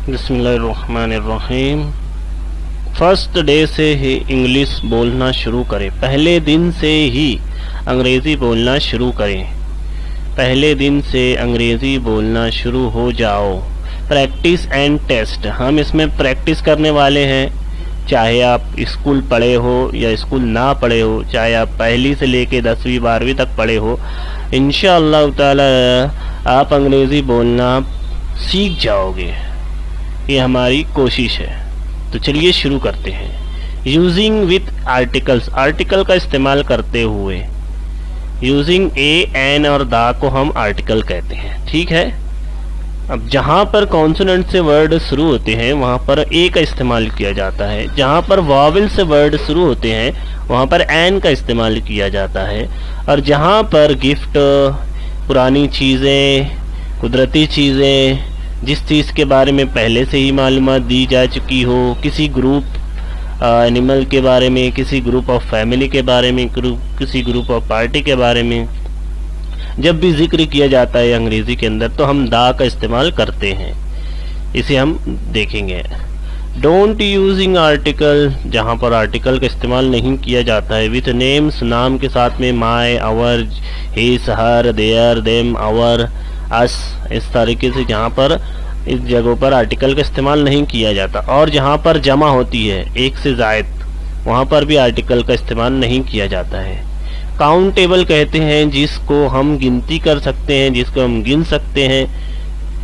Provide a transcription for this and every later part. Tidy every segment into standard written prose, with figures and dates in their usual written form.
बिस्मिल्लाहिर्रहमानिर्रहीम। First day से ही English बोलना शुरू करें। पहले दिन से ही अंग्रेज़ी बोलना शुरू करें। पहले दिन से अंग्रेज़ी बोलना शुरू हो जाओ। प्रैक्टिस एंड टेस्ट, हम इसमें प्रैक्टिस करने वाले हैं। चाहे आप स्कूल पढ़े हो या स्कूल ना पढ़े हो, चाहे आप पहली से लेके 10वीं 12वीं तक पढ़े हो, इंशाअल्लाह ताला आप अंग्रेज़ी बोलना सीख जाओगे। ये हमारी कोशिश है। तो चलिए शुरू करते हैं। यूजिंग विथ आर्टिकल्स, आर्टिकल का इस्तेमाल करते हुए। यूजिंग ए, एन और दा को हम आर्टिकल कहते हैं, ठीक है। अब जहाँ पर कॉन्सोनेंट से वर्ड शुरू होते हैं वहाँ पर ए का इस्तेमाल किया जाता है। जहाँ पर वावल से वर्ड शुरू होते हैं वहाँ पर एन का इस्तेमाल किया जाता है। और जहाँ पर गिफ्ट, पुरानी चीज़ें, कुदरती चीज़ें, जिस चीज़ के बारे में पहले से ही मालूमात दी जा चुकी हो, किसी ग्रुप एनिमल के बारे में, किसी ग्रुप ऑफ फैमिली के बारे में, किसी ग्रुप ऑफ पार्टी के बारे में जब भी जिक्र किया जाता है अंग्रेज़ी के अंदर तो हम दा का इस्तेमाल करते हैं। इसे हम देखेंगे। डोंट यूजिंग आर्टिकल, जहाँ पर आर्टिकल का इस्तेमाल नहीं किया जाता है। विथ नेम्स, नाम के साथ में my, our, his, her, their, them, our, us, इस तरीके से जहाँ पर इस जगहों पर आर्टिकल का इस्तेमाल नहीं किया जाता। और जहाँ पर जमा होती है एक से ज़ायद, वहाँ पर भी आर्टिकल का इस्तेमाल नहीं किया जाता है। काउंटेबल कहते हैं जिसको हम गिनती कर सकते हैं, जिसको हम गिन सकते हैं,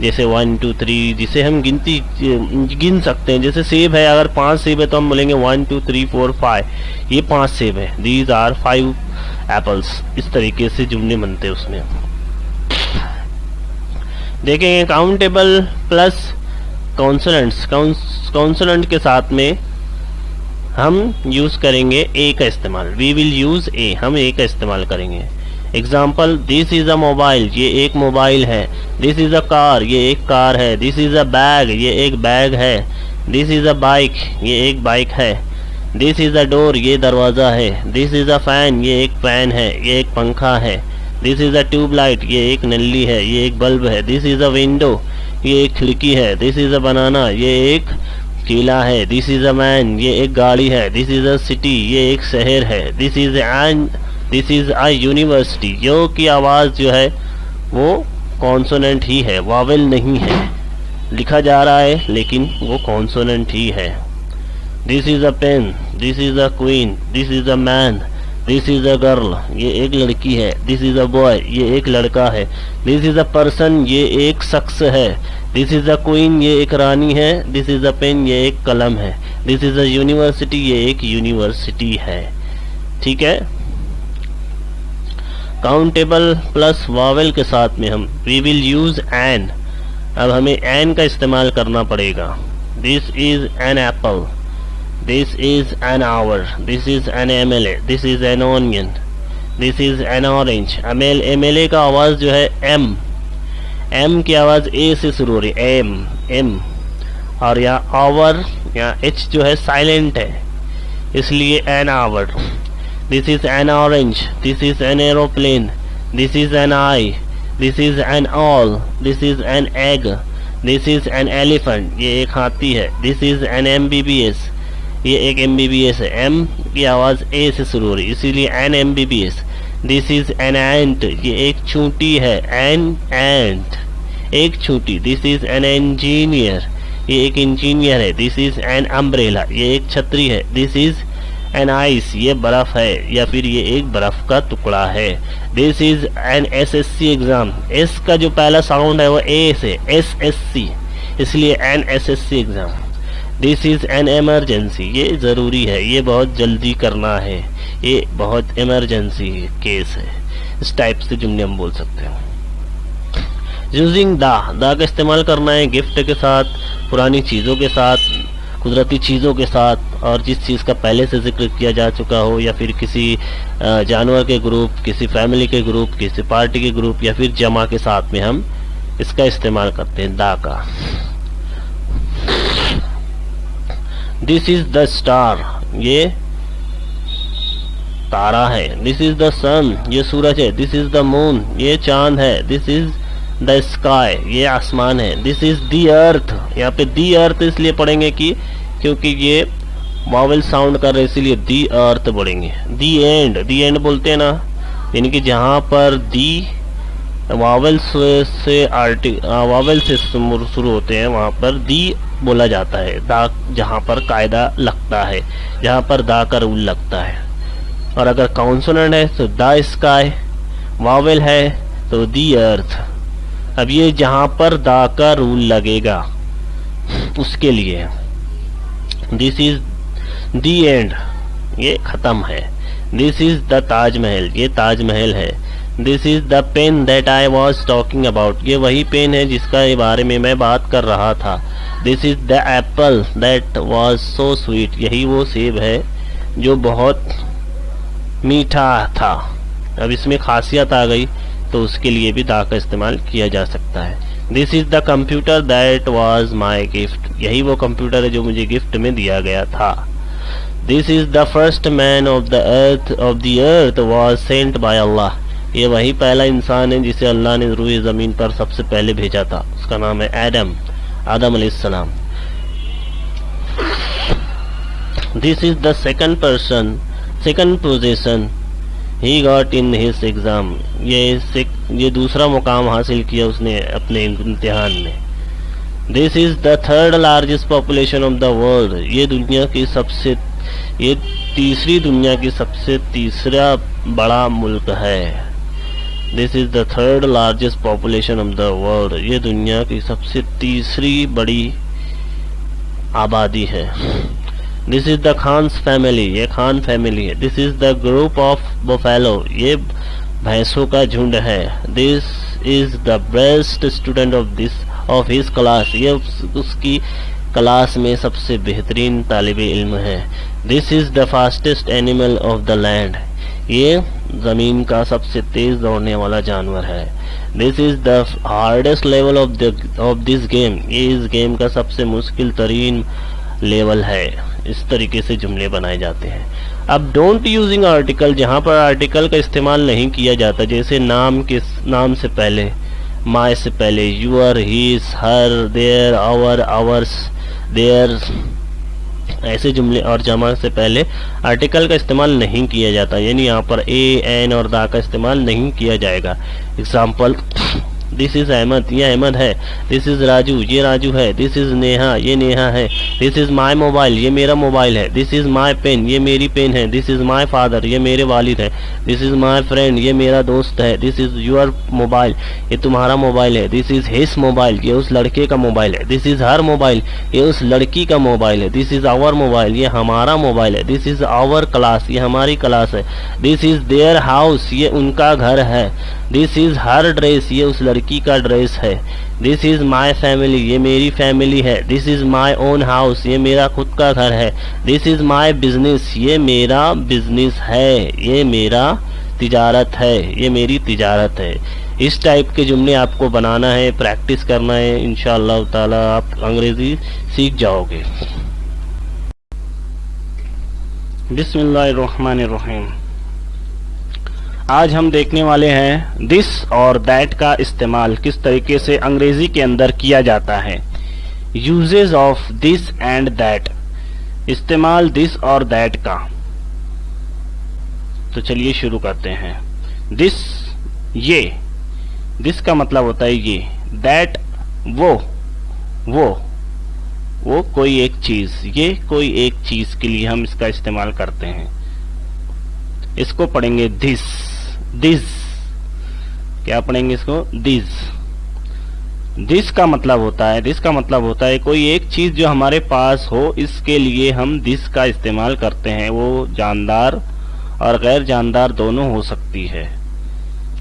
जैसे 1 2 3, जिसे हम गिन सकते हैं। जैसे सेब है, अगर 5 सेब है तो हम बोलेंगे 1 2 3 4 5, ये 5 सेब है। These are 5 apples. इस तरीके से जुमले बनते हैं उसमें। देखेंगे काउंटेबल प्लस कॉन्सोनेंट्स, कॉन्सोनेंट के साथ में हम यूज करेंगे ए का इस्तेमाल। वी विल यूज ए, हम ए का इस्तेमाल करेंगे। Example, this is a mobile, ये एक मोबाइल है। दिस इज अ कार, ये एक कार है। दिस इज अ बैग, ये एक बैग है। दिस इज अ बाइक, ये एक बाइक है। दिस इज अ डोर, ये दरवाज़ा है। दिस इज अ फैन, ये एक फैन है, ये एक पंखा है। दिस इज अ ट्यूबलाइट, ये एक नल्ली है, ये एक बल्ब है। दिस इज अ विंडो, ये एक खिड़की है। दिस इज अ बनाना, ये एक केला है। दिस इज अ मैन, ये एक गाड़ी है। दिस इज अ सिटी, ये एक शहर है। This is a university. यो की आवाज़ जो है वो कॉन्सोनेंट ही है, वावेल नहीं है। लिखा जा रहा है लेकिन वो कॉन्सोनेंट ही है। This is a pen, this is a queen, this is a man, this is a girl, ये एक लड़की है। दिस इज अ बॉय, ये एक लड़का है। दिस इज अ पर्सन, ये एक शख्स है। दिस इज अ क्वीन, ये एक रानी है। दिस इज अ पेन, ये एक कलम है। दिस इज अ यूनिवर्सिटी, ये एक यूनिवर्सिटी है। ठीक है। काउंटेबल प्लस वावेल के साथ में हम वी विल यूज एन। अब हमें एन का इस्तेमाल करना पड़ेगा। This is an Apple, this is an hour, this is an MLA, this is an onion, this is an orange। MLA का आवाज़ जो है M की आवाज़ A से शुरू हो रही है, M। और यहाँ आवर, यहाँ H जो है साइलेंट है, इसलिए an hour। this is an orange, this is an aeroplane, this is an eye, this is an owl, this is an egg, this is an elephant, ये एक हाथी है। this is an MBBS, ये एक MBBS है। M की आवाज़ A से शुरू हो रही है, इसीलिए an MBBS। This is an ant, ये एक चूंटी है। एन एंट, एक चूंटी। दिस इज एन इंजीनियर, ये एक इंजीनियर है। दिस इज एन अम्ब्रेला, ये एक छतरी है। दिस इज एन आइस, ये बर्फ है या फिर ये एक बर्फ का टुकड़ा है। This is N SSC exam, S का जो पहला साउंड है वो ए से, SSC, इसलिए an SSC exam. This is an emergency, ये ज़रूरी है, ये बहुत जल्दी करना है, ये बहुत इमरजेंसी केस है। इस टाइप से जुमले हम बोल सकते हैं। यूजिंग दा का इस्तेमाल करना है गिफ्ट के साथ, पुरानी चीज़ों के साथ, कुदरती चीज़ों के साथ, और जिस चीज़ का पहले से जिक्र किया जा चुका हो, या फिर किसी जानवर के ग्रुप, किसी फैमिली के ग्रुप, किसी पार्टी के ग्रुप, या फिर जमा के साथ में हम इसका इस्तेमाल करते हैं दा का। दिस इज द स्टार, ये तारा है। दिस इज द सन, ये सूरज है। दिस इज द मून, ये चांद है। दिस इज द स्काई, ये आसमान है। दिस इज द अर्थ, यहाँ पे दी अर्थ इसलिए पढ़ेंगे कि क्योंकि ये वावल साउंड कर रहे, इसीलिए दी अर्थ पढ़ेंगे। दी एंड, दी एंड बोलते हैं ना, यानी कि जहाँ पर दी वावल से वावल से शुरू होते हैं वहाँ पर दी बोला जाता है। दा जहाँ पर कायदा लगता है, जहाँ पर दा का रूल लगता है। और अगर कॉन्सोनेंट है तो द स्काई, वावल है तो दी अर्थ। अब ये जहाँ पर दा का रूल लगेगा उसके लिए दिस इज दी एंड, ये खत्म है। दिस इज द ताजमहल, ये ताजमहल है। This is the pen that I was talking about, ये वही पेन है जिसका बारे में मैं बात कर रहा था। This is the Apple that was so sweet, यही वो सेब है जो बहुत मीठा था। अब इसमें खासियत आ गई तो उसके लिए भी दा का इस्तेमाल किया जा सकता है। This is the computer that was my gift, यही वो कंप्यूटर है जो मुझे गिफ्ट में दिया गया था। This is the first man of the earth was sent by Allah, ये वही पहला इंसान है जिसे अल्लाह ने रूए ज़मीन पर सबसे पहले भेजा था। उसका नाम है आदम अलैहिस्सलाम। This is the second position he got in his exam, ये दूसरा मुकाम हासिल किया उसने अपने इम्तिहान में। This is the third largest population of the world, ये तीसरी दुनिया की सबसे तीसरा बड़ा मुल्क है। This is the third largest population of the world, ये दुनिया की सबसे तीसरी बड़ी आबादी है। This is the Khan's family, ये खान फैमिली है। This is the group of buffalo, ये भैंसों का झुंड है। This is the best student of his class, ये उसकी क्लास में सबसे बेहतरीन तालिब इल्म है। This is the fastest animal of the land, ये जमीन का सबसे तेज दौड़ने वाला जानवर है। This is the hardest level of this game, ये इस गेम का सबसे मुश्किल तरीन लेवल है। इस तरीके से जुमले बनाए जाते हैं। अब डोंट यूजिंग आर्टिकल, जहाँ पर आर्टिकल का इस्तेमाल नहीं किया जाता, जैसे नाम से पहले, माय से पहले, your, his, her, their, our, ours, their, ऐसे जुमले और जमा से पहले आर्टिकल का इस्तेमाल नहीं किया जाता, यानी यहाँ पर ए, एन और दा का इस्तेमाल नहीं किया जाएगा। एग्जाम्पल, दिस इज अहमद, ये अहमद है। दिस इज राजू, ये राजू है। दिस इज नेहा, ये नेहा है। दिस इज माई मोबाइल, ये मेरा मोबाइल है। दिस इज माई पेन, ये मेरी पेन है। दिस इज माई फादर, ये मेरे वालिद है। दिस इज माई फ्रेंड, ये मेरा दोस्त है। दिस इज योर मोबाइल, ये तुम्हारा मोबाइल है। दिस इज हिज मोबाइल, ये उस लड़के का मोबाइल है। दिस इज हर मोबाइल, ये उस लड़की का मोबाइल है। दिस इज आवर मोबाइल, ये हमारा मोबाइल है। दिस इज आवर क्लास, ये हमारी क्लास है। दिस इज देयर हाउस, ये उनका घर है। दिस इज हर ड्रेस, ये उस लड़की का ड्रेस है। दिस इज माई फैमिली, ये मेरी फैमिली है। This is my own house, ये मेरा खुद का घर है। दिस इज माई बिजनेस, ये मेरा बिजनेस है। ये मेरा तिजारत है, ये मेरी तिजारत है। इस टाइप के जुमले आपको बनाना है, प्रैक्टिस करना है। इंशाअल्लाह ताला आप अंग्रेजी सीख जाओगे। बिस्मिल्लाहिर्रहमानिर्रहीम। आज हम देखने वाले हैं दिस और दैट का इस्तेमाल किस तरीके से अंग्रेजी के अंदर किया जाता है। Uses of this and that, इस्तेमाल दिस और दैट का। तो चलिए शुरू करते हैं। दिस, ये, दिस का मतलब होता है ये। दैट, वो कोई एक चीज, ये कोई एक चीज के लिए हम इसका इस्तेमाल करते हैं। इसको पढ़ेंगे दिस, क्या पढ़ेंगे इसको? दिस का मतलब होता है कोई एक चीज जो हमारे पास हो, इसके लिए हम दिस का इस्तेमाल करते हैं। वो जानदार और गैर जानदार दोनों हो सकती है।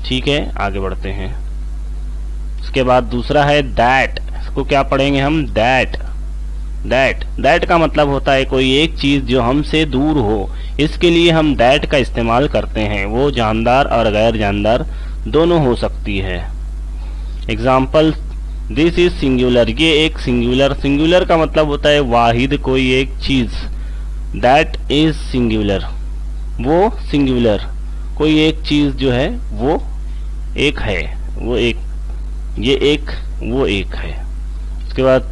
ठीक है, आगे बढ़ते हैं। उसके बाद दूसरा है दैट, इसको क्या पढ़ेंगे हम? दैट का मतलब होता है कोई एक चीज जो हमसे दूर हो, इसके लिए हम दैट का इस्तेमाल करते हैं। वो जानदार और गैर जानदार दोनों हो सकती है। एग्जाम्पल, दिस इज सिंगुलर, ये एक सिंगुलर का मतलब होता है वाहिद कोई एक चीज। दैट इज सिंगुलर, वो सिंगुलर कोई एक चीज जो है वो एक है, वो एक ये एक, वो एक है। उसके बाद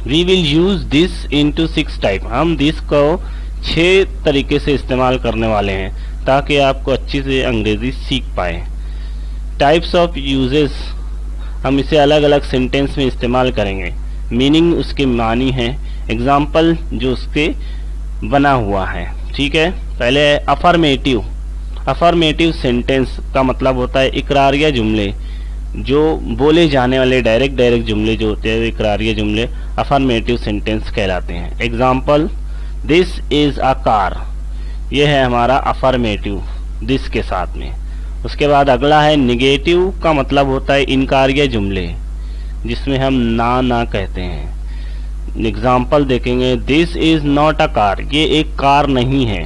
we will use this into 6 type, हम दिस को 6 तरीके से इस्तेमाल करने वाले हैं ताकि आपको अच्छी से अंग्रेजी सीख पाए। टाइप्स ऑफ यूजेस, हम इसे अलग अलग सेंटेंस में इस्तेमाल करेंगे। मीनिंग उसके मानी है, एग्जाम्पल जो उसके बना हुआ है। ठीक है, पहले अफर्मेटिव। अफर्मेटिव सेंटेंस का मतलब होता है इकरारिया जुमले, जो बोले जाने वाले डायरेक्ट जुमले जो होते हैं इकरारिया जुमले अफर्मेटिव सेंटेंस कहलाते हैं। Example, this is a car, ये है हमारा अफर्मेटिव दिस के साथ में। उसके बाद अगला है निगेटिव, का मतलब होता है इनकारिया जुमले जिसमें हम ना कहते हैं। एग्जाम्पल देखेंगे, this is not a car, ये एक कार नहीं है।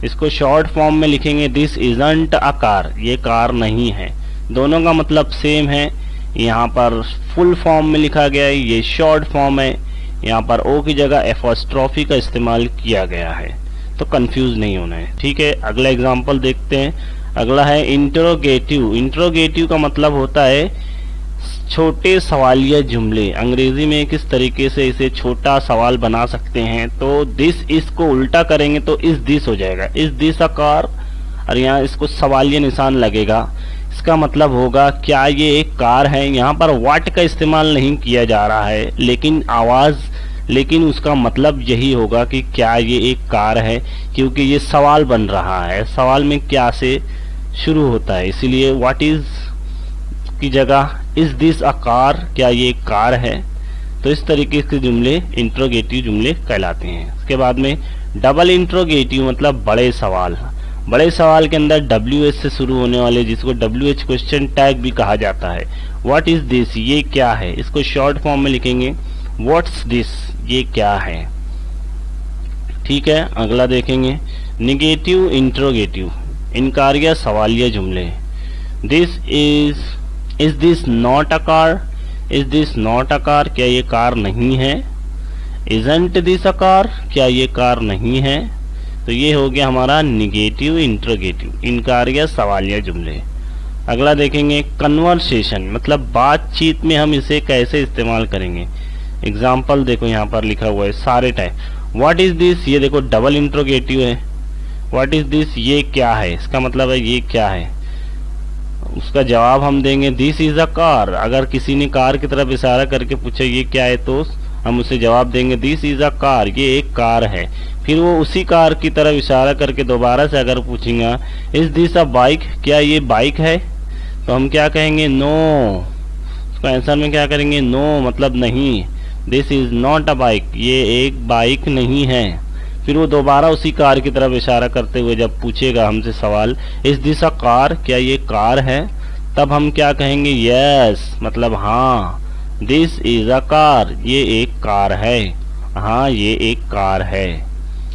इसको शॉर्ट फॉर्म में लिखेंगे, दिस इजंट अ कार, ये कार नहीं है। दोनों का मतलब सेम है। यहाँ पर फुल फॉर्म में लिखा गया है, ये शॉर्ट फॉर्म है। यहाँ पर ओ की जगह एपोस्ट्रोफी का इस्तेमाल किया गया है, तो कंफ्यूज नहीं होना है। ठीक है, अगला एग्जाम्पल देखते हैं। अगला है इंट्रोगेटिव। इंट्रोगेटिव का मतलब होता है छोटे सवालिया जुमले। अंग्रेजी में किस तरीके से इसे छोटा सवाल बना सकते हैं, तो दिस इस को उल्टा करेंगे तो इस दिस हो जाएगा, इस दिस अ कार, और यहाँ इसको सवालिया निशान लगेगा। इसका मतलब होगा क्या ये एक कार है। यहाँ पर व्हाट का इस्तेमाल नहीं किया जा रहा है, लेकिन आवाज, लेकिन उसका मतलब यही होगा कि क्या ये एक कार है, क्योंकि ये सवाल बन रहा है। सवाल में क्या से शुरू होता है, इसीलिए व्हाट इज की जगह इज दिस अ कार, क्या ये एक कार है। तो इस तरीके के जुमले इंट्रोगेटिव जुमले कहलाते हैं। उसके बाद में डबल इंट्रोगेटिव मतलब बड़े सवाल। बड़े सवाल के अंदर WH से शुरू होने वाले, जिसको WH क्वेश्चन टैग भी कहा जाता है। व्हाट इज दिस, ये क्या है, इसको शॉर्ट फॉर्म में लिखेंगे व्हाट्स दिस, ये क्या है। ठीक है, अगला देखेंगे निगेटिव इंट्रोगेटिव, इनकारिया सवालिया जुमले। This is this not a car, is this not a car, क्या ये कार नहीं है। इजंट दिस अ कार, क्या ये कार नहीं है। तो ये हो गया हमारा निगेटिव इंट्रोगेटिव, इनकारिया सवालिया जुमले। अगला देखेंगे कन्वर्सेशन, मतलब बातचीत में हम इसे कैसे इस्तेमाल करेंगे। एग्जाम्पल देखो यहाँ पर लिखा हुआ है सारे टाइम। व्हाट इज दिस, ये देखो डबल इंट्रोगेटिव है। व्हाट इज दिस, ये क्या है, इसका मतलब है ये क्या है। उसका जवाब हम देंगे दिस इज अ कार। अगर किसी ने कार की तरफ इशारा करके पूछा ये क्या है, तो हम उसे जवाब देंगे दिस इज अ कार, ये एक कार है। फिर वो उसी कार की तरफ इशारा करके दोबारा से अगर पूछेगा इज दिस अ बाइक, क्या ये बाइक है, तो हम क्या कहेंगे नो। उसका आंसर में क्या करेंगे नो, मतलब नहीं। This is not a bike, ये एक बाइक नहीं है। फिर वो दोबारा उसी कार की तरफ इशारा करते हुए जब पूछेगा हमसे सवाल इज दिस अ कार, क्या ये कार है, तब हम क्या कहेंगे यस, मतलब हाँ। दिस इज अ कार, ये एक कार है, हाँ ये एक कार है।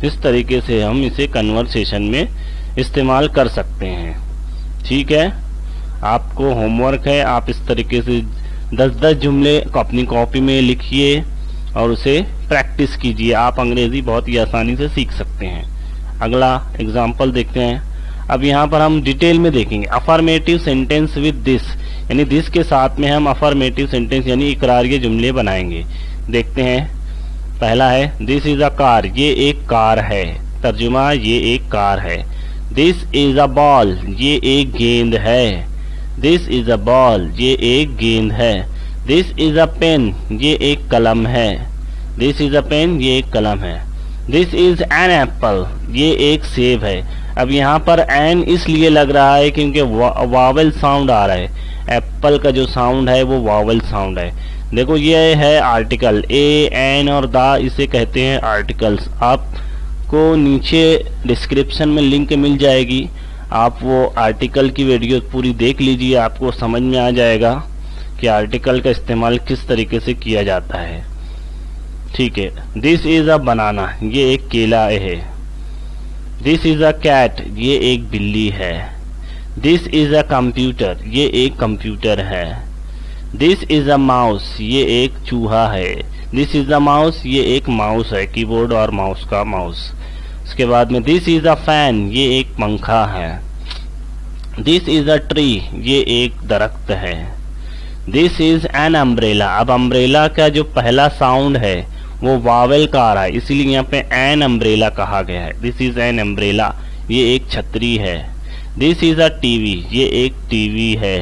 इस तरीके से हम इसे कन्वर्सेशन में इस्तेमाल कर सकते हैं। ठीक है, आपको होमवर्क है, आप इस तरीके से 10-10 जुमले अपनी कॉपी में लिखिए और उसे प्रैक्टिस कीजिए। आप अंग्रेजी बहुत ही आसानी से सीख सकते हैं। अगला एग्जाम्पल देखते हैं। अब यहाँ पर हम डिटेल में देखेंगे अफर्मेटिव सेंटेंस विद दिस, यानी दिस के साथ में हम अफर्मेटिव सेंटेंस यानी इकरारिये जुमले बनाएंगे। देखते हैं, पहला है दिस इज अ कार, ये एक कार है। तर्जुमा, ये एक कार है। दिस इज अ बॉल, ये एक गेंद है। दिस इज अ बॉल, ये एक गेंद है। दिस इज अ पेन, ये एक कलम है। दिस इज अ पेन, ये एक कलम है। दिस इज एन एप्पल, ये एक सेब है। अब यहाँ पर एन इसलिए लग रहा है क्योंकि वावल साउंड आ रहा है। एप्पल का जो साउंड है वो वावल साउंड है। देखो ये है आर्टिकल, ए एन और दा, इसे कहते हैं आर्टिकल्स। आपको नीचे डिस्क्रिप्शन में लिंक मिल जाएगी, आप वो आर्टिकल की वीडियो पूरी देख लीजिए, आपको समझ में आ जाएगा कि आर्टिकल का इस्तेमाल किस तरीके से किया जाता है। ठीक है, दिस इज अ बनाना, ये एक केला है। दिस इज अ कैट, ये एक बिल्ली है। दिस इज अ कंप्यूटर, ये एक कंप्यूटर है। दिस इज अ माउस, ये एक चूहा है। दिस इज अ माउस, ये एक माउस है, कीबोर्ड और माउस का माउस। उसके बाद में दिस इज अ फैन, ये एक पंखा है। दिस इज अ ट्री, ये एक दरख्त है। This is an umbrella. अब अम्ब्रेला का जो पहला साउंड है वो वावेल का आ रहा है, इसीलिए यहाँ पे एन अम्ब्रेला कहा गया है। दिस इज एन अम्ब्रेला, ये एक छतरी है। दिस इज अ टीवी, ये एक टीवी है।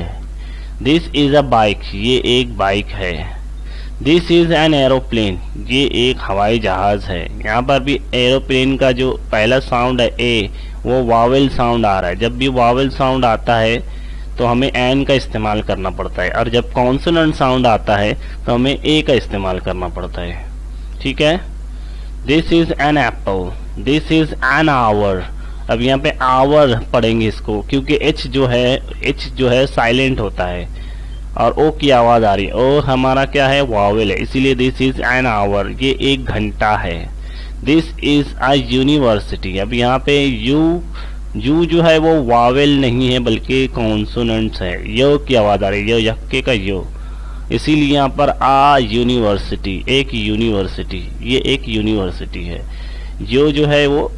दिस इज अ बाइक, ये एक बाइक है। दिस इज एन एरोप्लेन, ये एक हवाई जहाज है। यहाँ पर भी एरोप्लेन का जो पहला साउंड है ए, वो वावेल साउंड आ रहा है। जब भी वावेल साउंड आता है तो हमें एन का इस्तेमाल करना पड़ता है, और जब कॉन्सोनेंट साउंड आता है तो हमें ए का इस्तेमाल करना पड़ता है। ठीक है। This is an Apple, this is an hour. अब यहाँ पे आवर पढ़ेंगे इसको, क्योंकि एच जो है साइलेंट होता है और ओ की आवाज आ रही है। ओ हमारा क्या है, वावेल है, इसीलिए दिस इज एन आवर, ये एक घंटा है। This is a university. अब यहाँ पे यू जो है वो वावेल नहीं है बल्कि कॉन्सोनेंट्स है, यो की आवाज आ रही है, यक्के का यो, इसीलिए यहाँ पर आ यूनिवर्सिटी, एक यूनिवर्सिटी, ये एक यूनिवर्सिटी है। यो जो है वो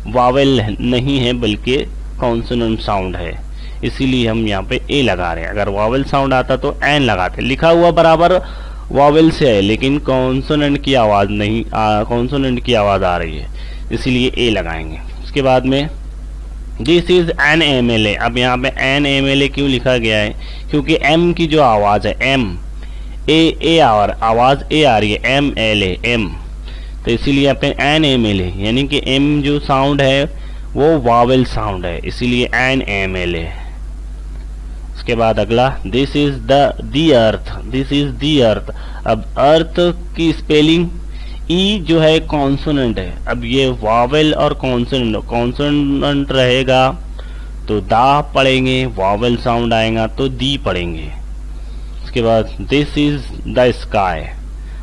वावेल नहीं है बल्कि कॉन्सोनेंट साउंड है, इसीलिए हम यहाँ पे ए लगा रहे हैं। अगर वावेल साउंड आता तो एन लगाते, लिखा हुआ बराबर वावेल से है लेकिन कॉन्सोनेंट की आवाज नहीं, कॉन्सोनेंट की आवाज आ रही है, इसीलिए ए लगाएंगे। उसके बाद में दिस इज एन MLA। अब यहाँ पे एन MLA क्यों लिखा गया है, क्योंकि एम की जो आवाज है एम ए आवाज ए आ रही है, MLA एम, तो इसीलिए यहाँ पे एन MLA, यानी कि एम जो साउंड है वो वावेल साउंड है, इसीलिए एन MLA। उसके बाद अगला this is the earth, this is the earth. अब अर्थ की स्पेलिंग ई जो है कॉन्सोनेंट है। अब ये वावेल और कॉन्सोनेंट रहेगा तो दा पढ़ेंगे, वावेल साउंड आएगा तो दी पढ़ेंगे। उसके बाद दिस इज द स्काई।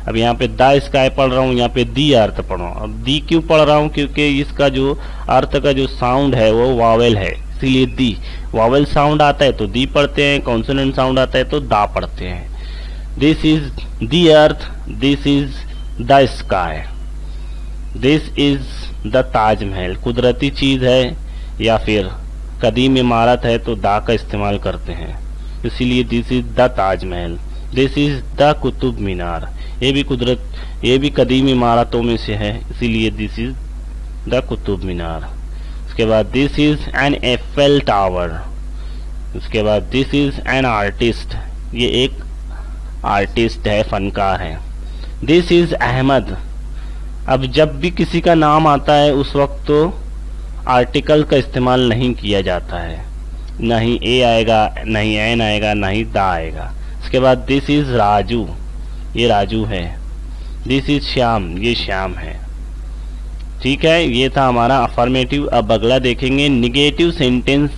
अब यहाँ पे द स्काई पढ़ रहा हूँ, यहाँ पे दी अर्थ पढ़ रहा हूँ। अब दी क्यों पढ़ रहा हूँ, क्योंकि इसका जो अर्थ का जो साउंड है वो वावेल है, इसीलिए दी। वावेल साउंड आता है तो दी पढ़ते हैं, कॉन्सोनेंट साउंड आता है तो दा पढ़ते हैं। This is the earth, this is the sky, this is the Taj Mahal. कुदरती चीज है या फिर कदीम इमारत है तो दा का इस्तेमाल करते हैं, इसीलिए this is the Taj Mahal. This is the Qutub मीनार, ये भी कदीम इमारतों में से है, इसीलिए दिस इज द कुतुब मीनार। उसके बाद this is an Eiffel tower. उसके बाद दिस इज एन आर्टिस्ट, ये एक आर्टिस्ट है, फनकार है। This is Ahmad. अब जब भी किसी का नाम आता है उस वक्त तो आर्टिकल का इस्तेमाल नहीं किया जाता है, ना ही ए आएगा, ना ही एन आएगा, ना ही दा आएगा। उसके बाद दिस इज राजू, ये राजू है। दिस इज श्याम, ये श्याम है। ठीक है, ये था हमारा अफर्मेटिव। अब अगला देखेंगे निगेटिव सेंटेंस।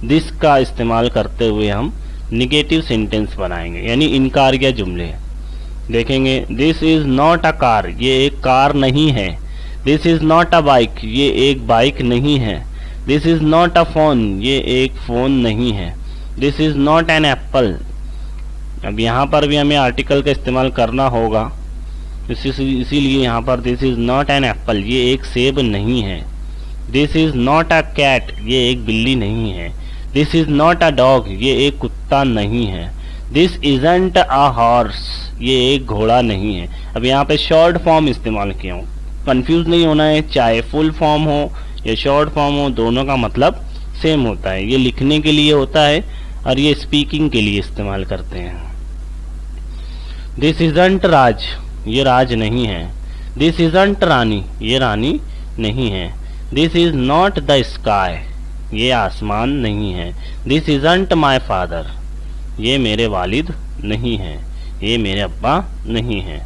दिस का इस्तेमाल करते हुए हम निगेटिव सेंटेंस बनाएंगे, यानी इनकारिया जुमले देखेंगे। This is not a car, ये एक कार नहीं है। This is not a bike, ये एक बाइक नहीं है। This is not a phone, ये एक फोन नहीं है। This is not an Apple. अब यहाँ पर भी हमें आर्टिकल का इस्तेमाल करना होगा, इसीलिए यहाँ पर this is not an apple, ये एक सेब नहीं है। This is not a cat, ये एक बिल्ली नहीं है। This is not a dog, ये एक कुत्ता नहीं है। दिस इजंट अ हॉर्स, ये एक घोड़ा नहीं है। अब यहाँ पे शॉर्ट फॉर्म इस्तेमाल किया हूँ, कंफ्यूज नहीं होना है, चाहे फुल फॉर्म हो या शॉर्ट फॉर्म हो, दोनों का मतलब सेम होता है। ये लिखने के लिए होता है और ये स्पीकिंग के लिए इस्तेमाल करते हैं। दिस इजंट राज, ये राज नहीं है। दिस इजंट रानी, ये रानी नहीं है। This is not the sky, ये आसमान नहीं है। दिस इजंट माई फादर, ये मेरे वालिद नहीं है, ये मेरे अब्बा नहीं है।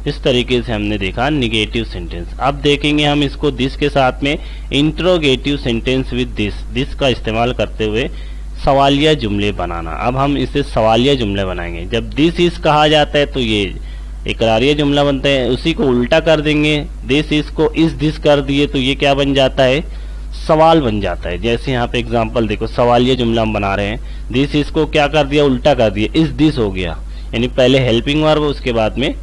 इस तरीके से हमने देखा निगेटिव सेंटेंस। अब देखेंगे हम इसको दिस के साथ में इंट्रोगेटिव सेंटेंस विद दिस का इस्तेमाल करते हुए सवालिया जुमले बनाना। अब हम इसे सवालिया जुमले बनाएंगे। जब दिस इज कहा जाता है तो ये इकरारिया जुमला बनता है, उसी को उल्टा कर देंगे, दिस इज को इस दिस कर दिए तो ये क्या बन जाता है, सवाल बन जाता है। जैसे यहाँ पे एग्जांपल देखो, सवालिया जुमला हम बना रहे हैं। दिस इज को क्या कर दिया, उल्टा कर दिया, इस दिस हो गया, यानी पहले हेल्पिंग वर्ब उसके बाद में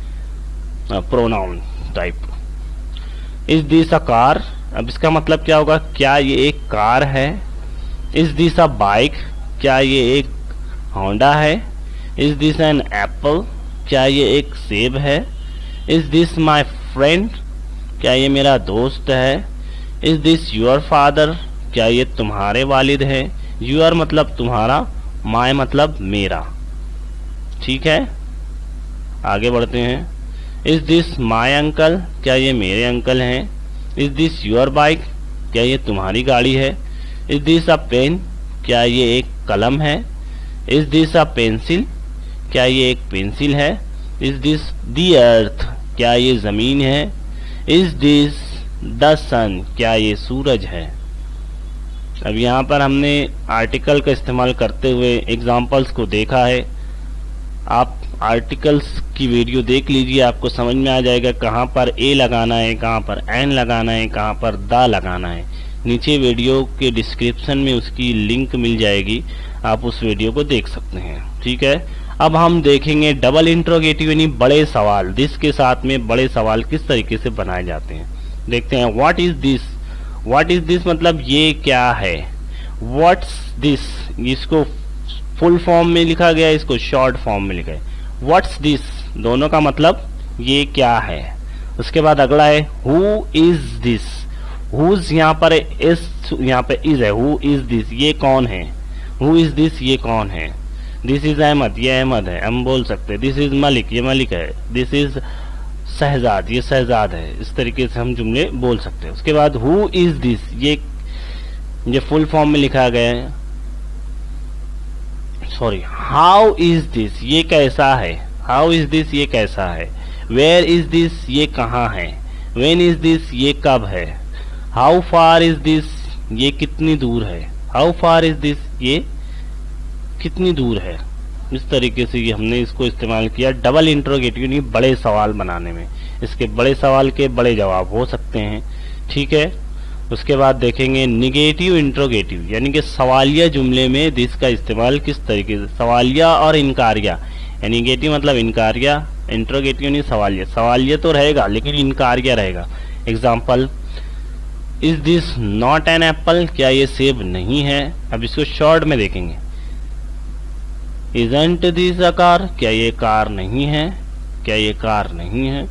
pronoun type. Is this a car, अब इसका मतलब क्या होगा, क्या ये एक कार है। इज दिस अ बाइक, क्या ये एक होंडा है। इज दिस एन एप्पल, क्या ये एक सेब है। इज दिस माई फ्रेंड, क्या ये मेरा दोस्त है। इज दिस योर फादर, क्या ये तुम्हारे वालिद है। यूर मतलब तुम्हारा, माई मतलब मेरा। ठीक है, आगे बढ़ते हैं। इज दिस माई अंकल, क्या ये मेरे अंकल हैं। इज दिस योर बाइक, क्या ये तुम्हारी गाड़ी है। इज दिस अ पेन, क्या ये एक कलम है। इज दिस अ पेंसिल, क्या ये एक पेंसिल है। इज दिस द अर्थ, क्या ये ज़मीन है। इज दिस द सन, क्या ये सूरज है। अब यहाँ पर हमने आर्टिकल का इस्तेमाल करते हुए एग्जाम्पल्स को देखा है। आप आर्टिकल्स की वीडियो देख लीजिए, आपको समझ में आ जाएगा कहाँ पर ए लगाना है, कहाँ पर एन लगाना है, कहाँ पर द लगाना है। नीचे वीडियो के डिस्क्रिप्शन में उसकी लिंक मिल जाएगी, आप उस वीडियो को देख सकते हैं। ठीक है, अब हम देखेंगे डबल इंट्रोगेटिव यानी बड़े सवाल। दिस के साथ में बड़े सवाल किस तरीके से बनाए जाते हैं देखते हैं। What is this, what is this मतलब ये क्या है। व्हाट्स दिस, इसको फुल फॉर्म में लिखा गया, इसको शॉर्ट फॉर्म में लिखा है। व्हाट्स दिस, दोनों का मतलब ये क्या है। उसके बाद अगला है हु इज दिस। हुज यहाँ पर इस, यहाँ पे इज है। हु इज दिस, ये कौन है। हु इज दिस, ये कौन है। दिस इज अहमद, ये अहमद है, हम बोल सकते हैं। दिस इज मलिक, ये मलिक है। दिस इज शहजाद, ये शहजाद है। इस तरीके से हम जुमले बोल सकते हैं। उसके बाद हु इज दिस, ये फुल फॉर्म में लिखा गया है। सॉरी, हाउ इज दिस, ये कैसा है। हाउ इज दिस, ये कैसा है। वेयर इज दिस, ये कहाँ है। व्हेन इज दिस, ये कब है। हाउ फार इज दिस, ये कितनी दूर है। हाउ फार इज दिस, ये कितनी दूर है। इस तरीके से ये हमने इसको इस्तेमाल किया डबल इंट्रोगेटिव यानी बड़े सवाल बनाने में। इसके बड़े सवाल के बड़े जवाब हो सकते हैं। ठीक है, उसके बाद देखेंगे निगेटिव इंट्रोगेटिव यानी कि सवालिया जुमले में दिस का इस्तेमाल किस तरीके से। सवालिया और इनकारिया, निगेटिव मतलब इनकारिया, इंट्रोगेटिव यानी सवालिया। सवालिया तो रहेगा लेकिन इनकारिया रहेगा। Example, is this not an Apple, क्या ये सेब नहीं है। अब इसको शॉर्ट में देखेंगे। इजंट दिस अ कार, क्या ये कार नहीं है। क्या ये कार नहीं है।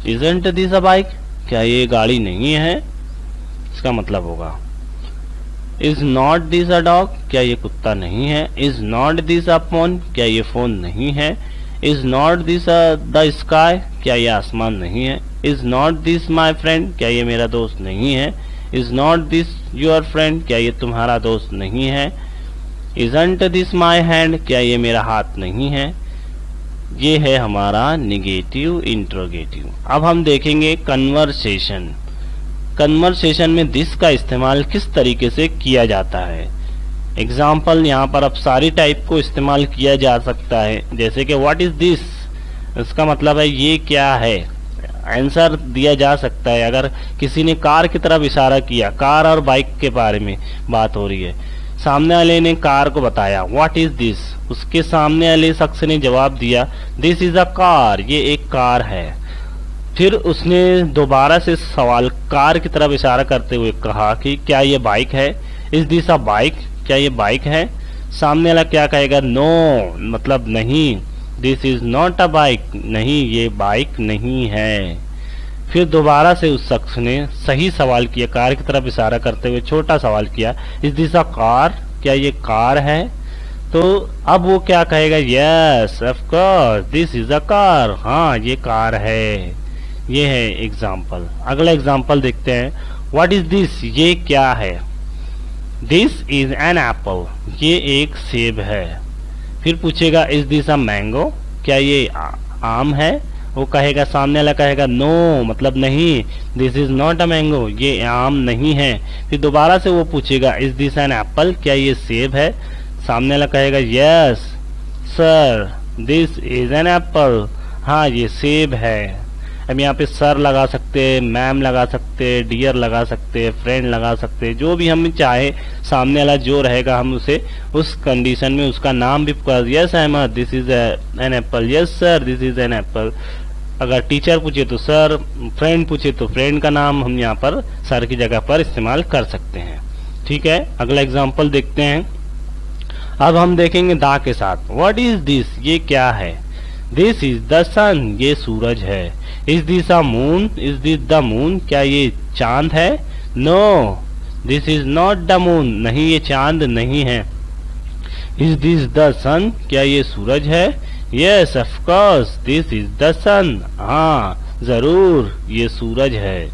इजंट दिस अ बाइक, क्या ये गाड़ी नहीं है। इसका मतलब होगा is not this a dog, क्या ये कुत्ता नहीं है। Is not this a phone, क्या ये फोन नहीं है। Is not this the sky, क्या ये आसमान नहीं है। Is not this my friend, क्या ये मेरा दोस्त नहीं है। Is not this your friend, क्या ये तुम्हारा दोस्त नहीं है। इजंट दिस माई हैंड, क्या ये मेरा हाथ नहीं है। ये है हमारा निगेटिव इंट्रोगेटिव। अब हम देखेंगे कन्वर्सेशन। कन्वर्सेशन में दिस का इस्तेमाल किस तरीके से किया जाता है। एग्जाम्पल, यहाँ पर अब सारी टाइप को इस्तेमाल किया जा सकता है। जैसे कि व्हाट इज दिस, इसका मतलब है ये क्या है। आंसर दिया जा सकता है अगर किसी ने कार की तरफ इशारा किया, कार और बाइक के बारे में बात हो रही है। सामने वाले ने कार को बताया व्हाट इज दिस, उसके सामने वाले शख्स ने जवाब दिया दिस इज अ कार, ये एक कार है। फिर उसने दोबारा से सवाल कार की तरफ इशारा करते हुए कहा कि क्या ये बाइक है। इज दिस अ बाइक, क्या ये बाइक है। सामने वाला क्या कहेगा, नो मतलब नहीं। This is not a bike, नहीं ये बाइक नहीं है। फिर दोबारा से उस शख्स ने सही सवाल किया, कार की तरफ इशारा करते हुए छोटा सवाल किया इज दिस अ कार, क्या ये कार है। तो अब वो क्या कहेगा, yes of course this is a car, हाँ ये कार है। ये है एग्जाम्पल। अगला एग्जाम्पल देखते हैं, व्हाट इज दिस, ये क्या है। दिस इज एन एप्पल, ये एक सेब है। फिर पूछेगा इज दिस अ मैंगो, क्या ये आम है। वो कहेगा, सामने वाला कहेगा नो मतलब नहीं, this is not a mango, ये आम नहीं है। फिर दोबारा से वो पूछेगा इज दिस एन एप्पल, क्या ये सेब है। सामने वाला कहेगा yes sir this is an Apple, हाँ ये सेब है। अब यहाँ पे सर लगा सकते हैं, मैम लगा सकते हैं, डियर लगा सकते हैं, फ्रेंड लगा सकते हैं, जो भी हम चाहे। सामने वाला जो रहेगा हम उसे उस कंडीशन में उसका नाम भी पुकार, yes Ahmad this is an apple, yes sir this is an apple. अगर टीचर पूछे तो सर, फ्रेंड पूछे तो फ्रेंड का नाम हम यहाँ पर सर की जगह पर इस्तेमाल कर सकते हैं। ठीक है, अगला एग्जाम्पल देखते हैं। अब हम देखेंगे दा के साथ। व्हाट इज दिस, ये क्या है। दिस इज द सन, ये सूरज है। Is this a moon, is this the moon, क्या ये चांद है। No this is not the moon, नहीं ये चांद नहीं है। इज दिस द सन, क्या ये सूरज है। Yes of course this is the sun, हाँ जरूर ये सूरज है।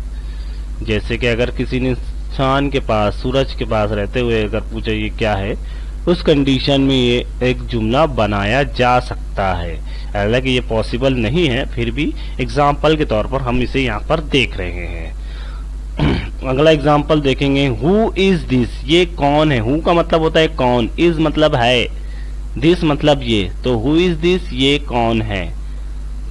जैसे कि अगर किसी ने चांद के पास, सूरज के पास रहते हुए अगर पूछा ये क्या है, उस कंडीशन में ये एक जुमला बनाया जा सकता है। हालांकि ये पॉसिबल नहीं है, फिर भी एग्जाम्पल के तौर पर हम इसे यहाँ पर देख रहे हैं। अगला एग्जाम्पल देखेंगे। हु इज दिस, ये कौन है। हु का मतलब होता है कौन, इज मतलब है, दिस मतलब ये, तो हु इज दिस, ये कौन है।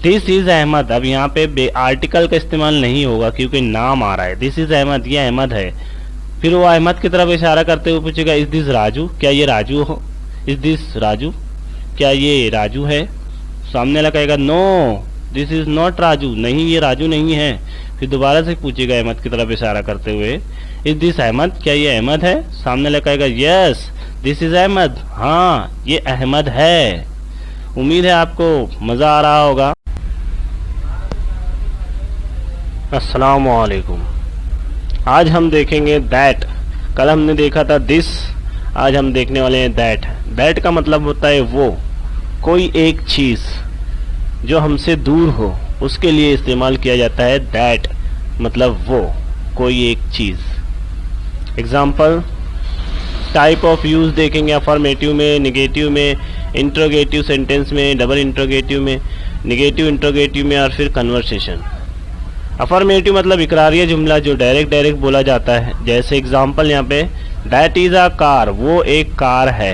दिस इज अहमद, अब यहाँ पे आर्टिकल का इस्तेमाल नहीं होगा क्योंकि नाम आ रहा है। दिस इज अहमद, ये अहमद है। फिर वो अहमद की तरफ इशारा करते हुए पूछेगा इज दिस राजू, क्या ये राजू हो। इज दिस राजू, क्या ये राजू है। सामने वाला कहेगा no this is not Raju, नहीं ये राजू नहीं है। फिर दोबारा से पूछेगा अहमद की तरफ इशारा करते हुए इज दिस अहमद, क्या ये अहमद है। सामने वाला कहेगा यस दिस इज अहमद, हाँ ये अहमद है। उम्मीद है आपको मजा आ रहा होगा। अस्सलाम वालेकुम। आज हम देखेंगे दैट। कल हमने देखा था दिस, आज हम देखने वाले हैं दैट। दैट का मतलब होता है वो, कोई एक चीज जो हमसे दूर हो उसके लिए इस्तेमाल किया जाता है दैट, मतलब वो, कोई एक चीज। एग्जाम्पल टाइप ऑफ यूज देखेंगे। अफर्मेटिव में, निगेटिव में, इंट्रोगेटिव सेंटेंस में, डबल इंट्रोगेटिव में, निगेटिव इंट्रोगेटिव में और फिर कन्वर्सेशन। अफर्मेटिव मतलब इकरारिया जुमला जो डायरेक्ट बोला जाता है। जैसे एग्जाम्पल यहाँ पे दैट इज अ कार, वो एक कार है।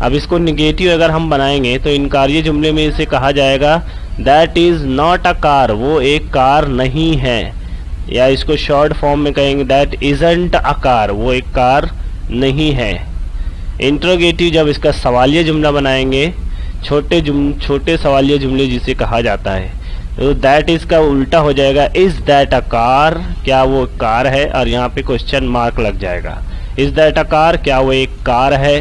अब इसको निगेटिव अगर हम बनाएंगे तो इनकारिया जुमले में इसे कहा जाएगा that is not a car, वो एक कार नहीं है। या इसको शॉर्ट फॉर्म में कहेंगे दैट इजंट अ कार, वो एक कार नहीं है। इंट्रोगेटिव जब इसका सवालिया जुमला बनाएंगे, छोटे सवालिया जुमले जिसे कहा जाता है, तो दैट इज का उल्टा हो जाएगा इज दैट अ कार, क्या वो कार है, और यहाँ पे क्वेश्चन मार्क लग जाएगा। इज दैट अ कार, क्या वो एक कार है।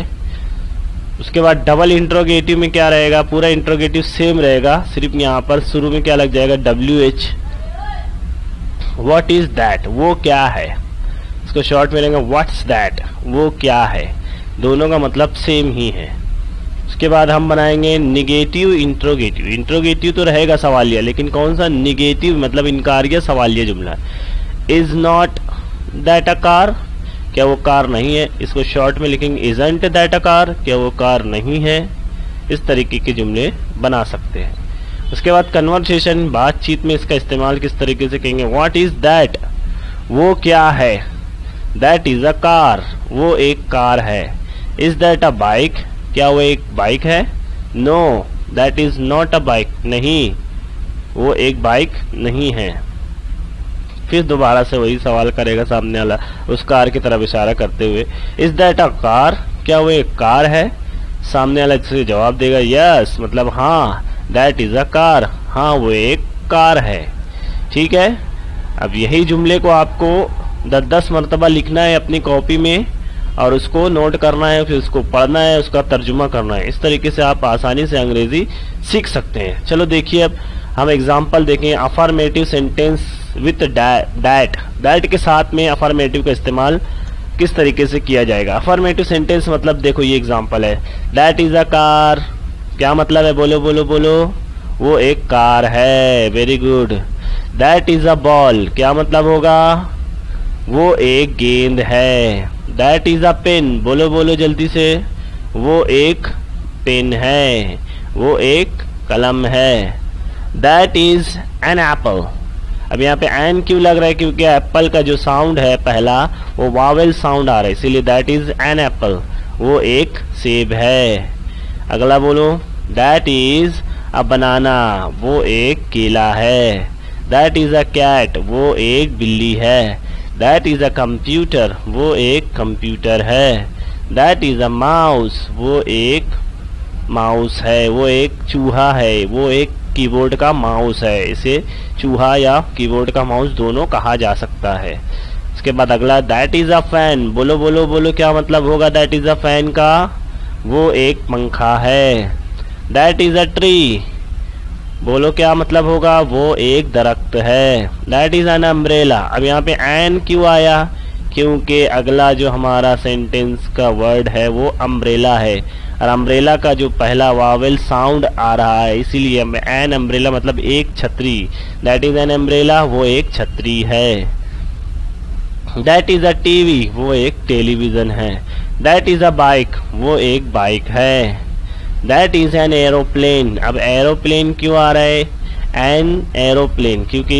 उसके बाद डबल इंट्रोगेटिव में क्या रहेगा, पूरा इंट्रोगेटिव सेम रहेगा, सिर्फ यहाँ पर शुरू में क्या लग जाएगा WH। व्हाट इज दैट, वो क्या है। इसको शॉर्ट में रहेगा व्हाट्स दैट, वो क्या है। दोनों का मतलब सेम ही है। उसके बाद हम बनाएंगे निगेटिव इंट्रोगेटिव। इंट्रोगेटिव तो रहेगा सवालिया, लेकिन कौन सा, निगेटिव मतलब इनकारिया सवालिया जुमला। Is not that a car, क्या वो कार नहीं है। इसको शॉर्ट में लिखेंगे इजंट दैट अ कार, क्या वो कार नहीं है। इस तरीके के जुमले बना सकते हैं। उसके बाद कन्वर्सेशन, बातचीत में इसका इस्तेमाल किस तरीके से कहेंगे। व्हाट इज दैट, वो क्या है। दैट इज अ कार, वो एक कार है। इज दैट अ बाइक, क्या वो एक बाइक है। Know that is not a bike, नहीं वो एक बाइक नहीं है। फिर दोबारा से वही सवाल करेगा सामने वाला उस कार की तरफ इशारा करते हुए इज दैट अ कार, क्या वो एक कार है। सामने वाला से जवाब देगा यस, मतलब हाँ दैट इज अ कार, हाँ वो एक कार है। ठीक है। अब यही जुमले को आपको 10 मरतबा लिखना है अपनी कॉपी में और उसको नोट करना है, फिर उसको पढ़ना है, उसका तर्जुमा करना है। इस तरीके से आप आसानी से अंग्रेजी सीख सकते हैं। चलो देखिए अब हम एग्जाम्पल देखें। Affirmative sentence with that, that के साथ में अफर्मेटिव का इस्तेमाल किस तरीके से किया जाएगा। अफर्मेटिव सेंटेंस मतलब देखो ये एग्जाम्पल है, दैट इज अ कार, क्या मतलब है, बोलो बोलो बोलो, वो एक कार है। Very good. That is a ball, क्या मतलब होगा, वो एक गेंद है। दैट इज अ पेन, बोलो बोलो जल्दी से, वो एक पेन है, वो एक कलम है। दैट इज एन एप्पल, अब यहाँ पे एन क्यों लग रहा है, क्योंकि एप्पल का जो साउंड है पहला वो वावेल साउंड आ रहा है, इसीलिए दैट इज एन एप्पल, वो एक सेब है। अगला बोलो, दैट इज अ बनाना, वो एक केला है। दैट इज अ कैट, वो एक बिल्ली है। दैट इज अ कंप्यूटर, वो एक कंप्यूटर है। दैट इज अ माउस, वो एक माउस है, वो एक चूहा है, वो एक कीबोर्ड का माउस है। इसे चूहा या कीबोर्ड का माउस दोनों कहा जा सकता है। इसके बाद अगला, दैट इज अ फैन, बोलो बोलो बोलो, क्या मतलब होगा दैट इज अ फैन का, वो एक पंखा है। दैट इज अ ट्री, बोलो क्या मतलब होगा, वो एक दरख्त है। That is an umbrella. अब यहाँ पे एन क्यों आया, क्योंकि अगला जो हमारा सेंटेंस का वर्ड है वो अम्ब्रेला है, और अम्ब्रेला का जो पहला वावेल साउंड आ रहा है, इसीलिए एन अम्ब्रेला मतलब एक छतरी। दैट इज एन अम्ब्रेला, वो एक छतरी है। दैट इज अ टीवी, वो एक टेलीविजन है। दैट इज अ बाइक, वो एक बाइक है। That is an aeroplane. अब एरोप्लेन क्यों आ रहा है, एन एरोप्लेन, क्योंकि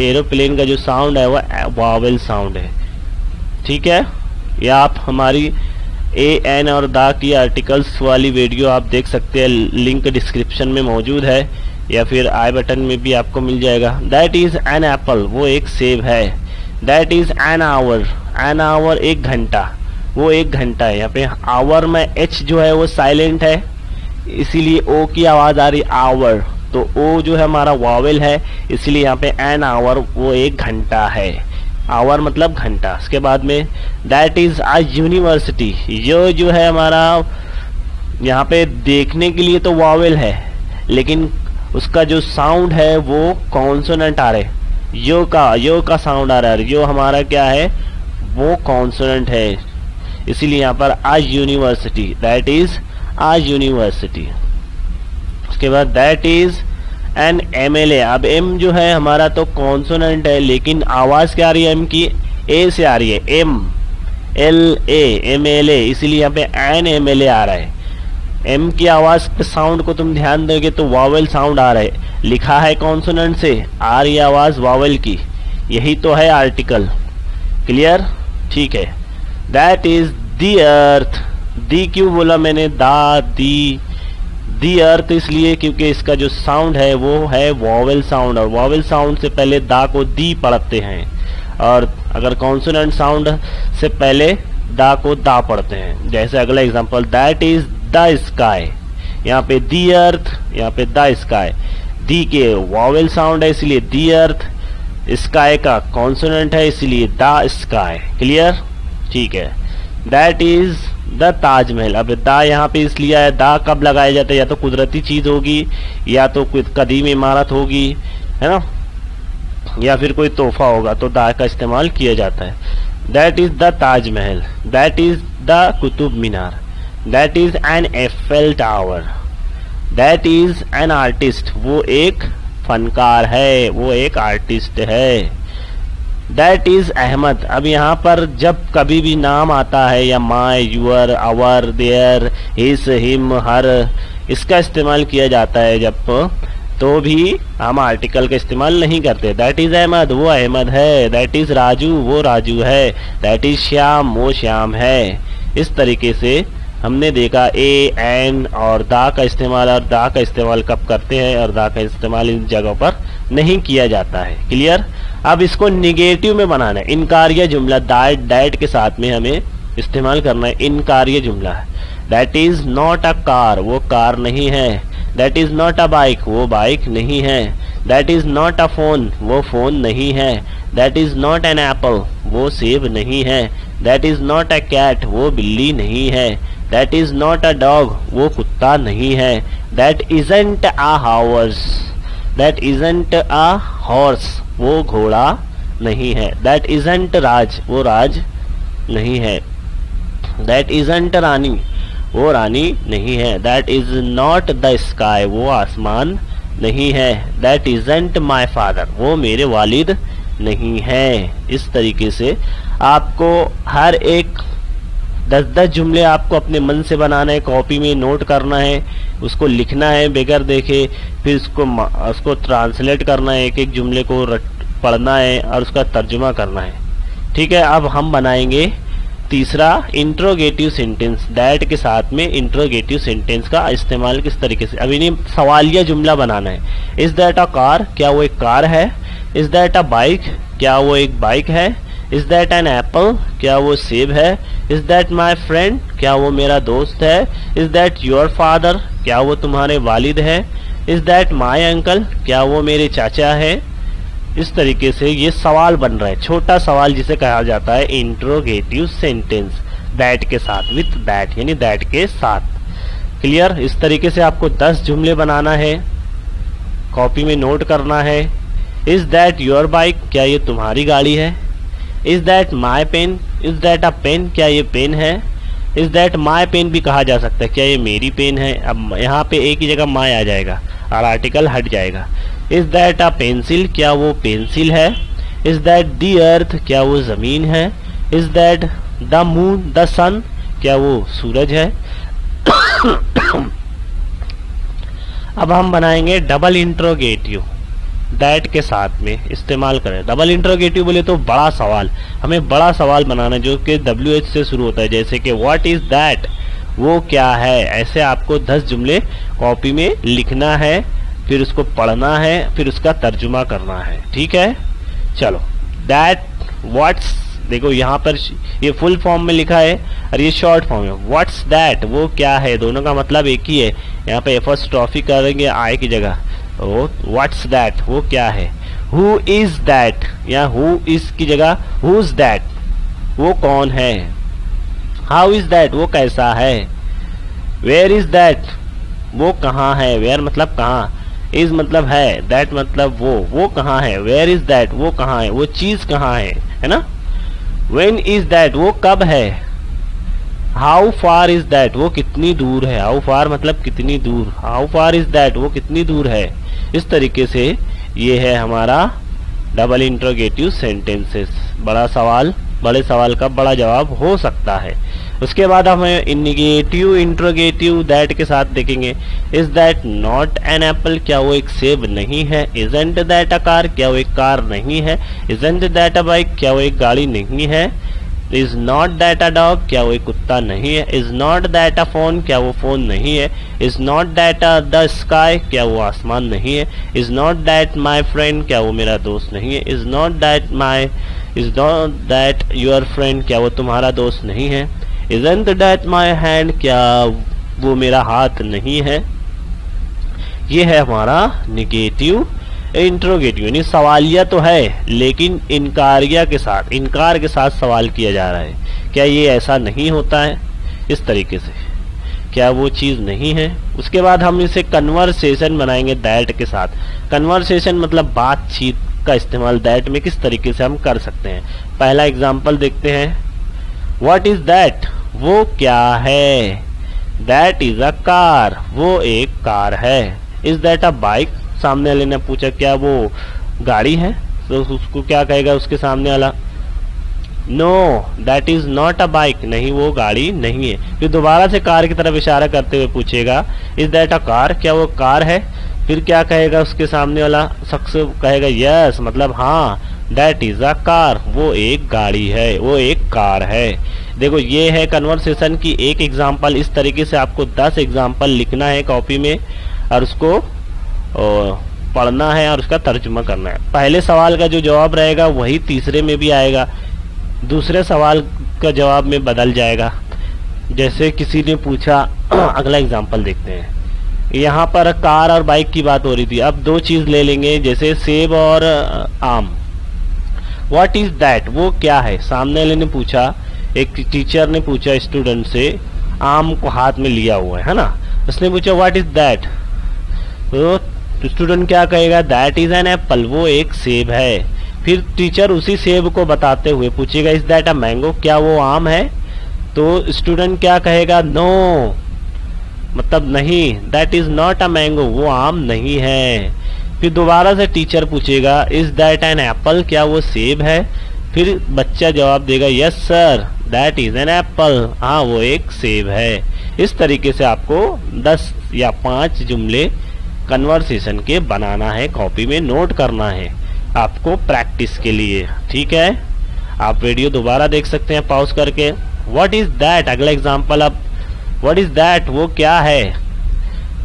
एरोप्लेन का जो साउंड है वो वावेल साउंड है। ठीक है, या आप हमारी ए एन और दा की आर्टिकल्स वाली वीडियो आप देख सकते हैं, लिंक डिस्क्रिप्शन में मौजूद है, या फिर आई बटन में भी आपको मिल जाएगा। दैट इज एन एप्पल, वो एक सेब है। That is an hour, an hour एक घंटा, वो एक घंटा है। यहाँ पे आवर में एच जो है वो साइलेंट है, इसीलिए ओ की आवाज आ रही आवर, तो ओ जो है हमारा वावेल है, इसलिए यहाँ पे एन आवर, वो एक घंटा है। आवर मतलब घंटा। उसके बाद में दैट इज आ यूनिवर्सिटी, जो है हमारा यहाँ पे देखने के लिए तो वावेल है, लेकिन उसका जो साउंड है वो कॉन्सोनेंट आ रहे, यो का साउंड आ रहा है, जो हमारा क्या है वो कॉन्सोनेंट है, इसीलिए यहाँ पर a university, that is a university. उसके बाद दैट इज एन एमएलए। अब एम जो है हमारा तो कॉन्सोनेंट है, लेकिन आवाज क्या आ रही है एम की, ए से आ रही है, एम एल ए एमएलए, इसीलिए यहाँ पे एन एमएलए आ रहा है। एम की आवाज पे साउंड को तुम ध्यान दोगे तो वावेल साउंड आ रहा है, लिखा है कॉन्सोनेंट से, आ रही आवाज वावेल की, यही तो है आर्टिकल। क्लियर, ठीक है। दैट इज दी अर्थ, दी क्यों बोला मैंने, दा दी अर्थ इसलिए क्योंकि इसका जो साउंड है वो है वॉवेल साउंड, और वॉवेल साउंड से पहले दा को दी पढ़ते हैं, और अगर कॉन्सोनेंट साउंड से पहले दा को दा पढ़ते हैं। जैसे अगला example, that is the sky, यहाँ पे दी अर्थ, यहाँ पे द स्काई, दी के वॉवेल साउंड है इसलिए दी अर्थ, स्काई का कॉन्सोनेंट है इसलिए द स्काई। क्लियर, ठीक है। That is the Taj Mahal. अब दा यहाँ पे इसलिए है, दा कब लगाया जाता है, या तो कुदरती चीज होगी, या तो कोई कदीम इमारत होगी, है ना, या फिर कोई तोहफा होगा, तो दा का इस्तेमाल किया जाता है। That is the Taj Mahal, that is the Qutub Minar, that is an Eiffel tower, that is an artist, वो एक फनकार है, वो एक आर्टिस्ट है। That is Ahmad. अब यहाँ पर जब कभी भी नाम आता है, या my, your, our, their, his, him, her, इसका इस्तेमाल किया जाता है जब, तो भी हम आर्टिकल का इस्तेमाल नहीं करते। दैट इज अहमद, वो अहमद है। दैट इज राजू, वो राजू है। दैट इज श्याम, वो श्याम है। इस तरीके से हमने देखा ए एन और दा का इस्तेमाल, और दा का इस्तेमाल कब करते हैं और दा का इस्तेमाल इन जगहों पर नहीं किया जाता है। क्लियर। अब इसको निगेटिव में बनाना है, इनकार्य जुमला दैट के साथ में हमें इस्तेमाल करना है। इनकार्य जुमला है, that is not a car, वो कार नहीं है। That is not a bike, वो बाइक नहीं है। That is not a phone, वो फोन नहीं है। That is not an apple, वो सेब नहीं है। That is not a cat, वो बिल्ली नहीं है। That is not a dog, वो कुत्ता नहीं है। That isn't a horse, that isn't a horse, वो घोड़ा नहीं है। दैट इजंट राज, वो राज नहीं है। दैट इजंट रानी, वो रानी नहीं है। That is not the sky, वो आसमान नहीं है। दैट इजंट माई फादर, वो मेरे वालिद नहीं है। इस तरीके से आपको हर एक 10-10 जुमले आपको अपने मन से बनाना है, कॉपी में नोट करना है, उसको लिखना है बगैर देखे, फिर उसको ट्रांसलेट करना है, एक एक जुमले को पढ़ना है और उसका तर्जुमा करना है। ठीक है। अब हम बनाएंगे तीसरा इंट्रोगेटिव सेंटेंस। दैट के साथ में इंट्रोगेटिव सेंटेंस का इस्तेमाल किस तरीके से, अभी नहीं, सवालिया जुमला बनाना है। इज दैट अ कार, क्या वो एक कार है। इज दैट अ बाइक, क्या वो एक बाइक है। इज दैट एन एप्पल, क्या वो सेब है। इज दैट माई फ्रेंड, क्या वो मेरा दोस्त है। इज दैट योर फादर, क्या वो तुम्हारे वालिद है। इज दैट माई अंकल, क्या वो मेरे चाचा है। इस तरीके से ये सवाल बन रहा है, छोटा सवाल जिसे कहा जाता है इंट्रोगेटिव सेंटेंस। दैट के साथ, विथ दैट, यानी दैट के साथ। क्लियर? इस तरीके से आपको 10 जुमले बनाना है, कॉपी में नोट करना है। इज दैट योर बाइक, क्या ये तुम्हारी गाड़ी है? Is that my pen, is that a pen, क्या ये पेन है? इज दैट माई पेन भी कहा जा सकता है, क्या ये मेरी पेन है? अब यहाँ पे एक ही जगह माई आ जाएगा और आर्टिकल हट जाएगा। इज दैट अ पेंसिल, क्या वो पेंसिल है? इज दैट दी अर्थ, क्या वो जमीन है? Is that the moon the sun, क्या वो सूरज है? अब हम बनाएंगे डबल इंट्रोगेटिव, दैट के साथ में इस्तेमाल करें। डबल इंट्रोगेटिव बोले तो बड़ा सवाल, हमें बड़ा सवाल बनाना जो कि WH से शुरू होता है, जैसे कि व्हाट इज दैट, वो क्या है। ऐसे आपको 10 जुमले कॉपी में लिखना है, फिर उसको पढ़ना है, फिर उसका तर्जुमा करना है। ठीक है, चलो। दैट, व्हाट्स, देखो यहाँ पर ये फुल फॉर्म में लिखा है और ये शॉर्ट फॉर्म है। व्हाट्स दैट, वो क्या है, दोनों का मतलब एक ही है। यहाँ पे एपोस्ट्रोफी करेंगे आई की जगह, व्हाट्स दैट, वो क्या है। हु इज दैट, या हु इज की जगह हु इज दैट, वो कौन है। हाउ इज दैट, वो कैसा है। वेयर इज दैट, वो कहाँ है। वेयर मतलब कहाँ, इज मतलब है, दैट मतलब वो कहाँ है। वेयर इज दैट, वो कहाँ है, वो चीज कहाँ है ना। व्हेन इज दैट, वो कब है। हाउ फार इज दैट, वो कितनी दूर है। हाउ फार मतलब कितनी दूर। हाउ फार इज दैट, वो कितनी दूर है। इस तरीके से ये है हमारा डबल इंट्रोगेटिव सेंटेंसेस। बड़ा सवाल, बड़े सवाल का बड़ा जवाब हो सकता है। उसके बाद हम निगेटिव इंट्रोगेटिव दैट के साथ देखेंगे। Is that not an Apple, क्या वो एक सेब नहीं है। इजंट दैट अ कार, क्या वो एक कार नहीं है। इजंट दैट अ बाइक, क्या वो एक गाड़ी नहीं है। Is not that a dog, क्या वो एक कुत्ता नहीं है। Is not that a phone, क्या वो फोन नहीं है। Is not that a the sky, क्या वो आसमान नहीं है। Is not that my friend, क्या वो मेरा दोस्त नहीं है। Is not that your friend, क्या वो तुम्हारा दोस्त नहीं है। इजंट दैट माई हैंड, क्या वो मेरा हाथ नहीं है। ये है हमारा निगेटिव इंट्रोगेटिव, यानी सवालिया तो है लेकिन इनकारिया के साथ, इनकार के साथ सवाल किया जा रहा है। क्या ये ऐसा नहीं होता है, इस तरीके से, क्या वो चीज़ नहीं है। उसके बाद हम इसे कन्वर्सेशन बनाएंगे दैट के साथ। कन्वर्सेशन मतलब बातचीत का इस्तेमाल दैट में किस तरीके से हम कर सकते हैं। पहला एग्जाम्पल देखते हैं। व्हाट इज दैट, वो क्या है। दैट इज अ कार, वो एक कार है। इज दैट अ बाइक, सामने वाले ने पूछा क्या वो गाड़ी है, तो उसको क्या कहेगा उसके सामने वाला, know that is not a bike, नहीं वो गाड़ी नहीं है। फिर दोबारा से कार की तरफ इशारा करते हुए पूछेगा इज दैट अ कार, क्या वो कार है। फिर क्या कहेगा उसके सामने वाला शख्स, कहेगा यस मतलब हाँ, दैट इज अ कार, वो एक गाड़ी है, वो एक कार है। देखो ये है कन्वर्सेशन की एक एग्जाम्पल। इस तरीके से आपको 10 एग्जाम्पल लिखना है कॉपी में और उसको पढ़ना है और उसका तर्जुमा करना है। पहले सवाल का जो जवाब रहेगा वही तीसरे में भी आएगा, दूसरे सवाल का जवाब में बदल जाएगा। जैसे किसी ने पूछा, अगला एग्जाम्पल देखते हैं। यहाँ पर कार और बाइक की बात हो रही थी, अब दो चीज ले लेंगे, जैसे सेब और आम। व्हाट इज दैट, वो क्या है। सामने वाले ने पूछा, एक टीचर ने पूछा स्टूडेंट से, आम को हाथ में लिया हुआ है ना, उसने पूछा व्हाट इज दैट, तो स्टूडेंट क्या कहेगा, दैट इज एन एप्पल, वो एक सेब है। फिर टीचर उसी सेब को बताते हुए पूछेगा इज दैट अ मैंगो, क्या वो आम है। तो स्टूडेंट क्या कहेगा, नो मतलब नहीं, that is not a mango, वो आम नहीं है। फिर दोबारा से टीचर पूछेगा इज दैट एन एप्पल, क्या वो सेब है। फिर बच्चा जवाब देगा yes sir that is an Apple, हाँ वो एक सेब है। इस तरीके से आपको 10 या 5 जुमले कन्वर्सेशन के बनाना है, कॉपी में नोट करना है आपको प्रैक्टिस के लिए। ठीक है, आप वीडियो दोबारा देख सकते हैं पॉज करके। व्हाट इज दैट, अगला एग्जांपल। अब व्हाट इज दैट, वो क्या है।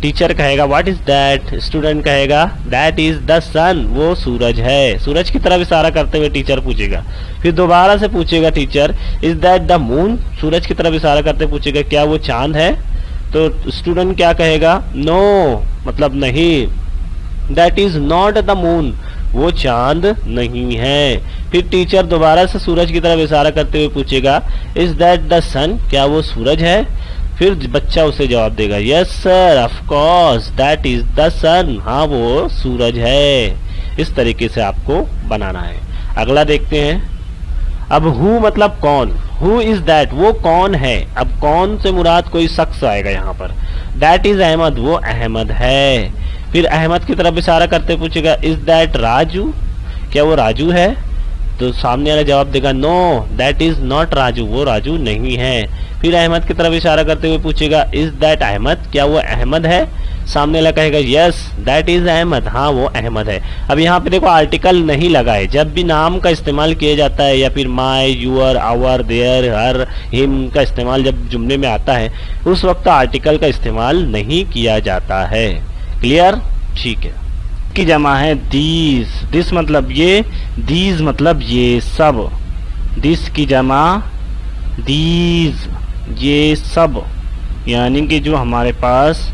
टीचर कहेगा व्हाट इज दैट, स्टूडेंट कहेगा दैट इज द सन, वो सूरज है। सूरज की तरफ इशारा करते हुए टीचर पूछेगा। फिर दोबारा से पूछेगा teacher is that the moon, सूरज की तरफ इशारा करते पूछेगा क्या वो चांद है। तो स्टूडेंट क्या कहेगा, नो मतलब नहीं, that is not the moon, वो चांद नहीं है। फिर टीचर दोबारा से सूरज की तरफ इशारा करते हुए पूछेगा इज दैट द सन, क्या वो सूरज है। फिर बच्चा उसे जवाब देगा yes sir of course that is the sun, हाँ वो सूरज है। इस तरीके से आपको बनाना है। अगला देखते हैं। अब हु मतलब कौन, हु इज दैट वो कौन है। अब कौन से मुराद कोई शख्स आएगा यहाँ पर। दैट इज अहमद वो अहमद है। फिर अहमद की तरफ इशारा करते पूछेगा इज दैट राजू, क्या वो राजू है। तो सामने वाला जवाब देगा know that is not Raju, वो राजू नहीं है। फिर अहमद की तरफ इशारा करते हुए पूछेगा इज दैट अहमद, क्या वो अहमद है। सामने वाला कहेगा यस दैट इज अहमद, हाँ वो अहमद है। अब यहाँ पे देखो आर्टिकल नहीं लगा है। जब भी नाम का इस्तेमाल किया जाता है या फिर my, your, our, their, her, him का इस्तेमाल जब जुमले में आता है उस वक्त आर्टिकल का इस्तेमाल नहीं किया जाता है। क्लियर, ठीक है। की जमा है दीज, दिस मतलब ये, दीज मतलब ये सब। दिस की जमा दीज, ये सब, यानी कि जो हमारे पास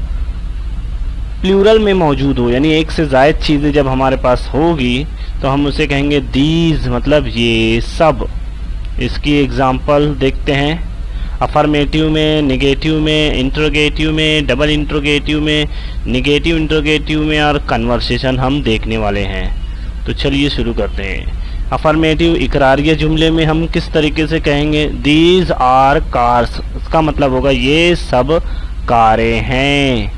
प्लूरल में मौजूद हो, यानी एक से ज़ायद चीज़ें जब हमारे पास होगी तो हम उसे कहेंगे दीज मतलब ये सब। इसकी एग्जांपल देखते हैं। अफर्मेटिव में, नेगेटिव में, इंट्रोगेटिव में, डबल इंट्रोगेटिव में, नेगेटिव इंट्रोगेटिव में और कन्वर्सेशन हम देखने वाले हैं। तो चलिए शुरू करते हैं। अफर्मेटिव इकरारिया जुमले में हम किस तरीके से कहेंगे दीज आर कार्स, इसका मतलब होगा ये सब कारें हैं।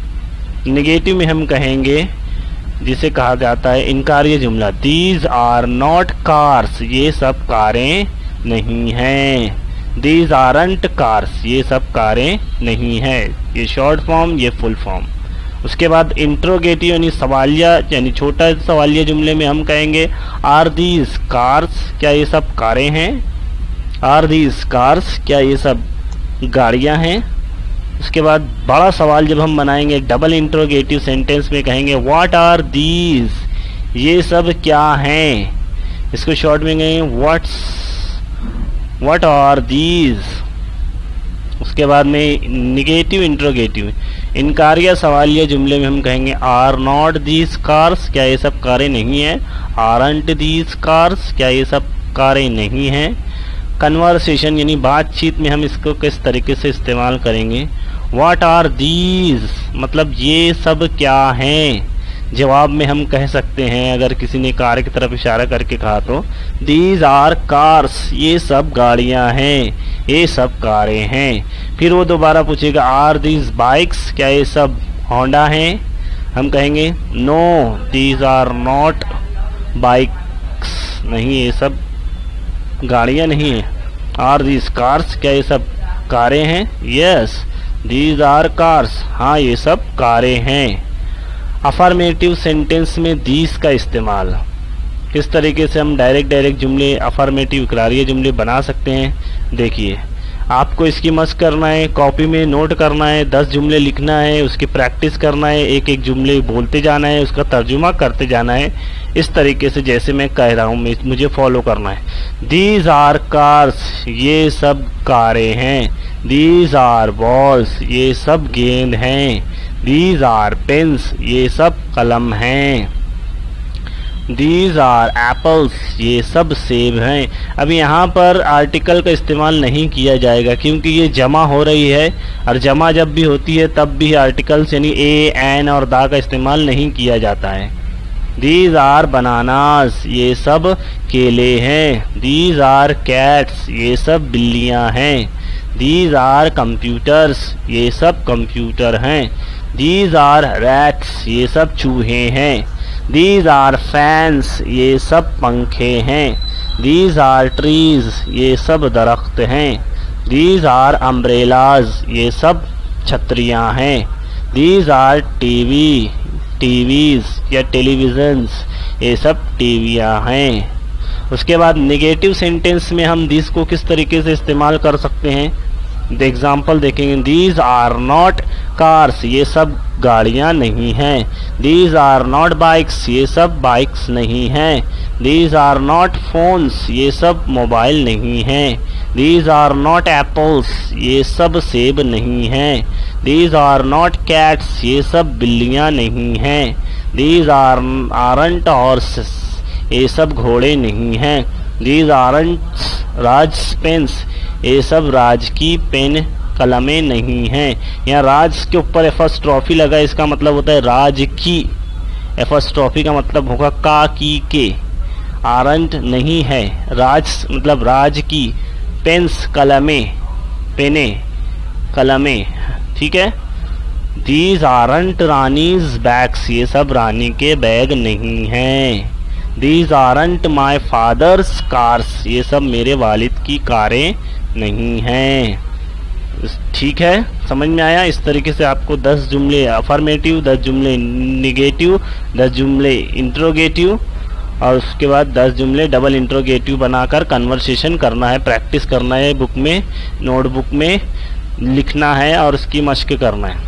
नेगेटिव में हम कहेंगे जिसे कहा जाता है इनकारिया जुमला, दीज आर नॉट कार्स, ये सब कारें नहीं हैं। दीज आरंट कार्स, ये सब कारें नहीं है। ये शॉर्ट फॉर्म, ये फुल फॉर्म। उसके बाद इंट्रोगेटिव यानी सवालिया, यानी छोटा सवालिया जुमले में हम कहेंगे आर दीज कार्स, क्या ये सब कारें हैं। आर दीज कार्स, क्या ये सब गाड़ियां हैं। उसके बाद बड़ा सवाल जब हम बनाएंगे डबल इंट्रोगेटिव सेंटेंस में कहेंगे व्हाट आर दीज, ये सब क्या हैं। इसको शॉर्ट में कहेंगे व्हाट आर दीज। उसके बाद में निगेटिव इंट्रोगेटिव इनकारिया सवालिया जुमले में हम कहेंगे आर नॉट दीज कार्स, क्या ये सब कारें नहीं हैं। आरंट दीज कार्स, क्या ये सब कारें नहीं हैं। कन्वर्सेशन यानी बातचीत में हम इसको किस तरीके से इस्तेमाल करेंगे व्हाट आर दीज मतलब ये सब क्या हैं। जवाब में हम कह सकते हैं अगर किसी ने कार की तरफ इशारा करके कहा तो दीज आर कार्स, ये सब गाड़ियां हैं, ये सब कारें हैं। फिर वो दोबारा पूछेगा आर दीज बाइक्स, क्या ये सब होंडा हैं। हम कहेंगे no these are not bikes, नहीं ये सब गाड़ियां नहीं हैं। आर दीज कार्स, क्या ये सब कारें हैं। यस दीज आर कार्स, हाँ ये सब कारें हैं। अफर्मेटिव सेंटेंस में दीज का इस्तेमाल किस तरीके से हम डायरेक्ट जुमले अफर्मेटिव इकरारिया जुमले बना सकते हैं। देखिए आपको इसकी मशक करना है, कॉपी में नोट करना है, 10 जुमले लिखना है, उसकी प्रैक्टिस करना है, एक एक जुमले बोलते जाना है, उसका तर्जुमा करते जाना है इस तरीके से जैसे मैं कह रहा हूँ, मुझे फॉलो करना है। दीज आर कार्स, ये सब कारें हैं। दीज आर बॉल्स, ये सब गेंद हैं। दीज आर पेन्स, ये सब कलम हैं। दीज आर एप्पल्स, ये सब सेब हैं। अब यहाँ पर आर्टिकल का इस्तेमाल नहीं किया जाएगा क्योंकि ये जमा हो रही है और जमा जब भी होती है तब भी आर्टिकल्स यानी ए, एन और दा का इस्तेमाल नहीं किया जाता है। दीज आर बनानास, ये सब केले हैं। दीज आर कैट्स, ये सब बिल्लियाँ हैं। दीज आर कंप्यूटर्स, ये सब कंप्यूटर हैं। दीज आर रैट्स, ये सब चूहे हैं। दीज आर फैंस, ये सब पंखे हैं। दीज आर ट्रीज, ये सब दरख्त हैं। दीज आर अम्ब्रेलाज, ये सब छतरियाँ हैं। दीज आर टीवीज या टेलीविजन्स, ये सब टीवियाँ हैं। उसके बाद नेगेटिव सेंटेंस में हम दिस को किस तरीके से इस्तेमाल कर सकते हैं। एग्जाम्पल देखेंगे दीज आर नॉट कार्स, ये सब गाड़ियाँ नहीं हैं। दीज आर नॉट बाइक्स, ये सब बाइक्स नहीं हैं। दीज आर नॉट फोन्स, ये सब मोबाइल नहीं हैं। दीज आर नॉट एप्पल्स, ये सब सेब नहीं हैं। दीज आर नॉट कैट्स, ये सब बिल्लियाँ नहीं हैं। दीज आर आरंट हॉर्सेस, ये सब घोड़े नहीं हैं। दीज आरंट राज पेन्स, ये सब राज की पेन कलमें नहीं हैं। यहाँ राज के ऊपर एफस्ट्रॉफी लगा, इसका मतलब होता है राज की। एफस्ट्रॉफी का मतलब होगा का की के। आरंट नहीं है, राज मतलब राज की। पेन्स कलमें, पेने कलमें, ठीक है। दीज आरंट रानीज बैग्स, ये सब रानी के बैग नहीं हैं। These aren't my father's cars, ये सब मेरे वालिद की कारें नहीं हैं। ठीक है, समझ में आया। इस तरीके से आपको 10 जुमले अफर्मेटिव, 10 जुमले निगेटिव, 10 जुमले इंट्रोगेटिव और उसके बाद 10 जुमले डबल इंट्रोगेटिव बनाकर कन्वर्सेशन करना है, प्रैक्टिस करना है, बुक में नोटबुक में लिखना है और उसकी मश्क करना है।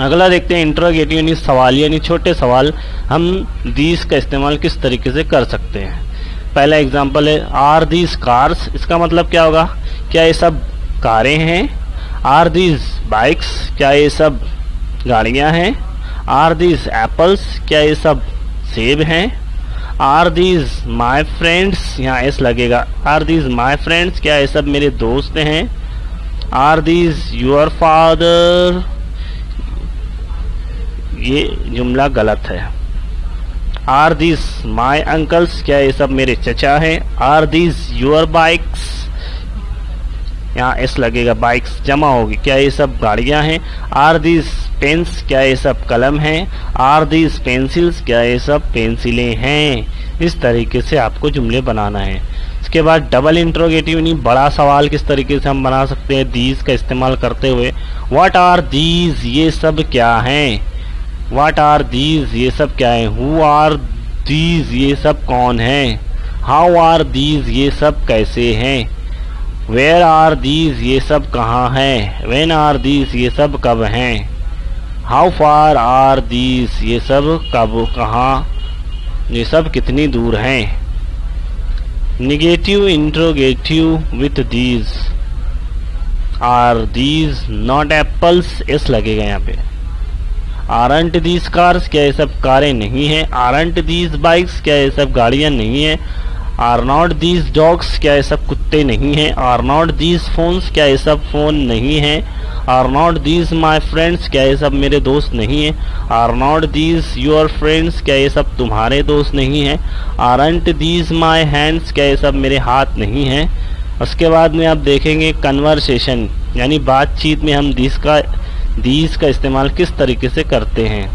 अगला देखते हैं इंट्रोगेटिव यानी सवाल, यानी छोटे सवाल हम दीज का इस्तेमाल किस तरीके से कर सकते हैं। पहला एग्जांपल है आर दीज कार्स, इसका मतलब क्या होगा, क्या ये सब कारें हैं। आर दीज बाइक्स, क्या ये सब गाड़ियां हैं। आर दीज एप्पल्स, क्या ये सब सेब हैं। आर दीज माई फ्रेंड्स, यहाँ एस लगेगा। आर दीज माई फ्रेंड्स, क्या ये सब मेरे दोस्त हैं। आर दीज योर फादर, ये जुमला गलत है। आर दीज माई अंकल्स, क्या ये सब मेरे चचा हैं। आर दीज योर बाइक्स, यहाँ एस लगेगा, बाइक्स जमा होगी, क्या ये सब गाड़ियां हैं। आर दीज पेन्स, क्या ये सब कलम हैं। आर दीज पेंसिल्स, क्या ये सब पेंसिलें हैं। इस तरीके से आपको जुमले बनाना है। इसके बाद डबल इंट्रोगेटिव यानी बड़ा सवाल किस तरीके से हम बना सकते हैं दीज का इस्तेमाल करते हुए। व्हाट आर दीज, ये सब क्या हैं। व्हाट आर दीज, ये सब क्या है। हु आर दीज, ये सब कौन है। हाउ आर दीज, ये सब कैसे हैं। वेयर आर दीज, ये सब कहाँ हैं। व्हेन आर दीज, ये सब कब हैं। हाउ फार आर दीज, ये सब कब कहाँ, ये सब कितनी दूर हैं। Negative interrogative with these. Are these not apples, S लगेगा यहाँ पे। आरंट दीज कार्स, क्या ये सब कारें नहीं हैं। आरंट दीज बाइक्स, क्या ये सब गाड़ियां नहीं हैं। आर नॉट दीज डॉग्स, क्या ये सब कुत्ते नहीं हैं। आर नॉट दीज फोन्स, क्या ये सब फोन नहीं हैं। Are not these my friends, क्या ये सब मेरे दोस्त नहीं हैं। Are not these your friends, क्या ये सब तुम्हारे दोस्त नहीं हैं। आरंट दीज माई हैंड्स, क्या ये सब मेरे हाथ नहीं हैं। उसके बाद में आप देखेंगे कन्वर्सेशन यानी बातचीत में हम दीज का इस्तेमाल किस तरीके से करते हैं।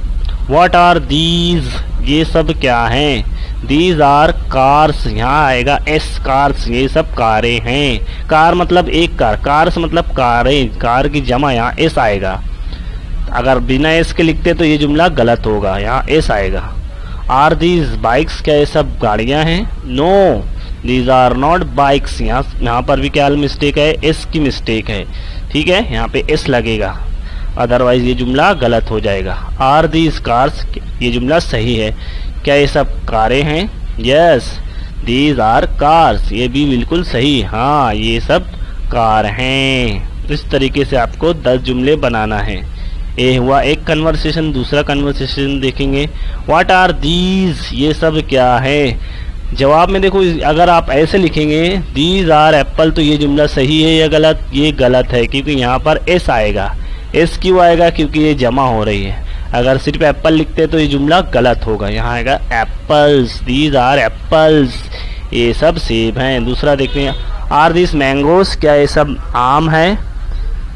व्हाट आर दीज, ये सब क्या हैं। दीज आर कार्स, यहाँ आएगा एस कार्स, ये सब कारें हैं। कार मतलब एक कार, कार्स मतलब कारें, कार की जमा, यहाँ एस आएगा। अगर बिना एस के लिखते तो ये जुमला गलत होगा, यहाँ एस आएगा। आर दीज बाइक्स, क्या ये सब गाड़ियाँ हैं। No these are not bikes, यहाँ पर भी क्या मिस्टेक है, एस की मिस्टेक है, ठीक है, यहाँ पे एस लगेगा, अदरवाइज ये जुमला गलत हो जाएगा। आर दीज कार्स, ये जुमला सही है। क्या ये सब कारें हैं। यस दीज आर कार्स, ये भी बिल्कुल सही, हाँ ये सब कार हैं। इस तरीके से आपको 10 जुमले बनाना है। ये हुआ एक कन्वर्सेशन। दूसरा कन्वर्सेशन देखेंगे। व्हाट आर दीज, ये सब क्या है। जवाब में देखो, अगर आप ऐसे लिखेंगे दीज आर एप्पल, तो ये जुमला सही है या गलत। ये गलत है क्योंकि यहाँ पर एस आएगा। एस क्यों आएगा, क्योंकि ये जमा हो रही है। अगर सिर्फ एप्पल लिखते तो ये जुमला गलत होगा, यहाँ आएगा एप्पल्स, दीज आर एप्पल्स, ये सब सेब हैं। दूसरा देखते हैं। आर दिस मैंगोस, क्या ये सब आम है।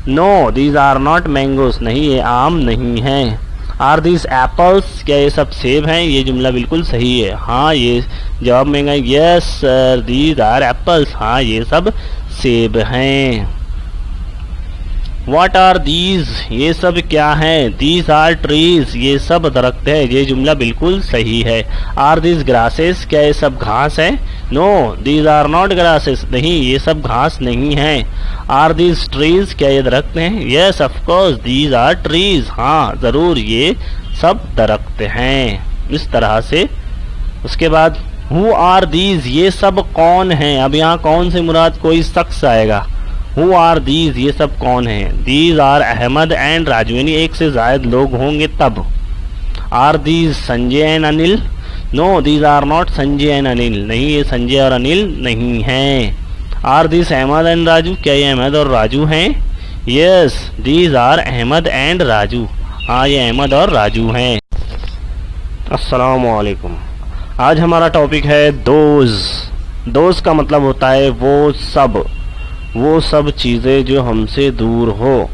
No these are not mangoes, नहीं ये आम नहीं हैं। आर दिस एप्पल्स, क्या ये सब सेब हैं। ये जुमला बिल्कुल सही है, हाँ ये जवाब में yes sir these are apples, हाँ ये सब सेब हैं। व्हाट आर दीज, ये सब क्या हैं। दीज आर ट्रीज, ये सब दरख्त है, ये जुमला बिल्कुल सही है। आर दीज ग्रासेस, क्या ये सब घास है। No these are not grasses, नहीं ये सब घास नहीं है। आर दीज ट्रीज, क्या ये दरख्त हैं। Yes of course these are trees, हाँ ज़रूर ये सब दरख्त हैं। इस तरह से। उसके बाद हु आर दीज, ये सब कौन हैं। अब यहाँ कौन से मुराद, कोई शख्स आएगा। हु आर दीज, ये सब कौन हैं। These are Ahmad and Raju, यानी एक से ज्यादा लोग होंगे तब। Are these Sanjay and Anil. No these are not Sanjay and Anil, नहीं ये संजय और अनिल नहीं हैं। Are these Ahmad and Raju, क्या ये अहमद और राजू हैं। Yes these are Ahmad and Raju. हाँ ये अहमद और राजू हैं। अस्सलामुअलैकुम। आज हमारा टॉपिक है दोज। दोज का मतलब होता है वो सब चीज़ें जो हमसे दूर हो।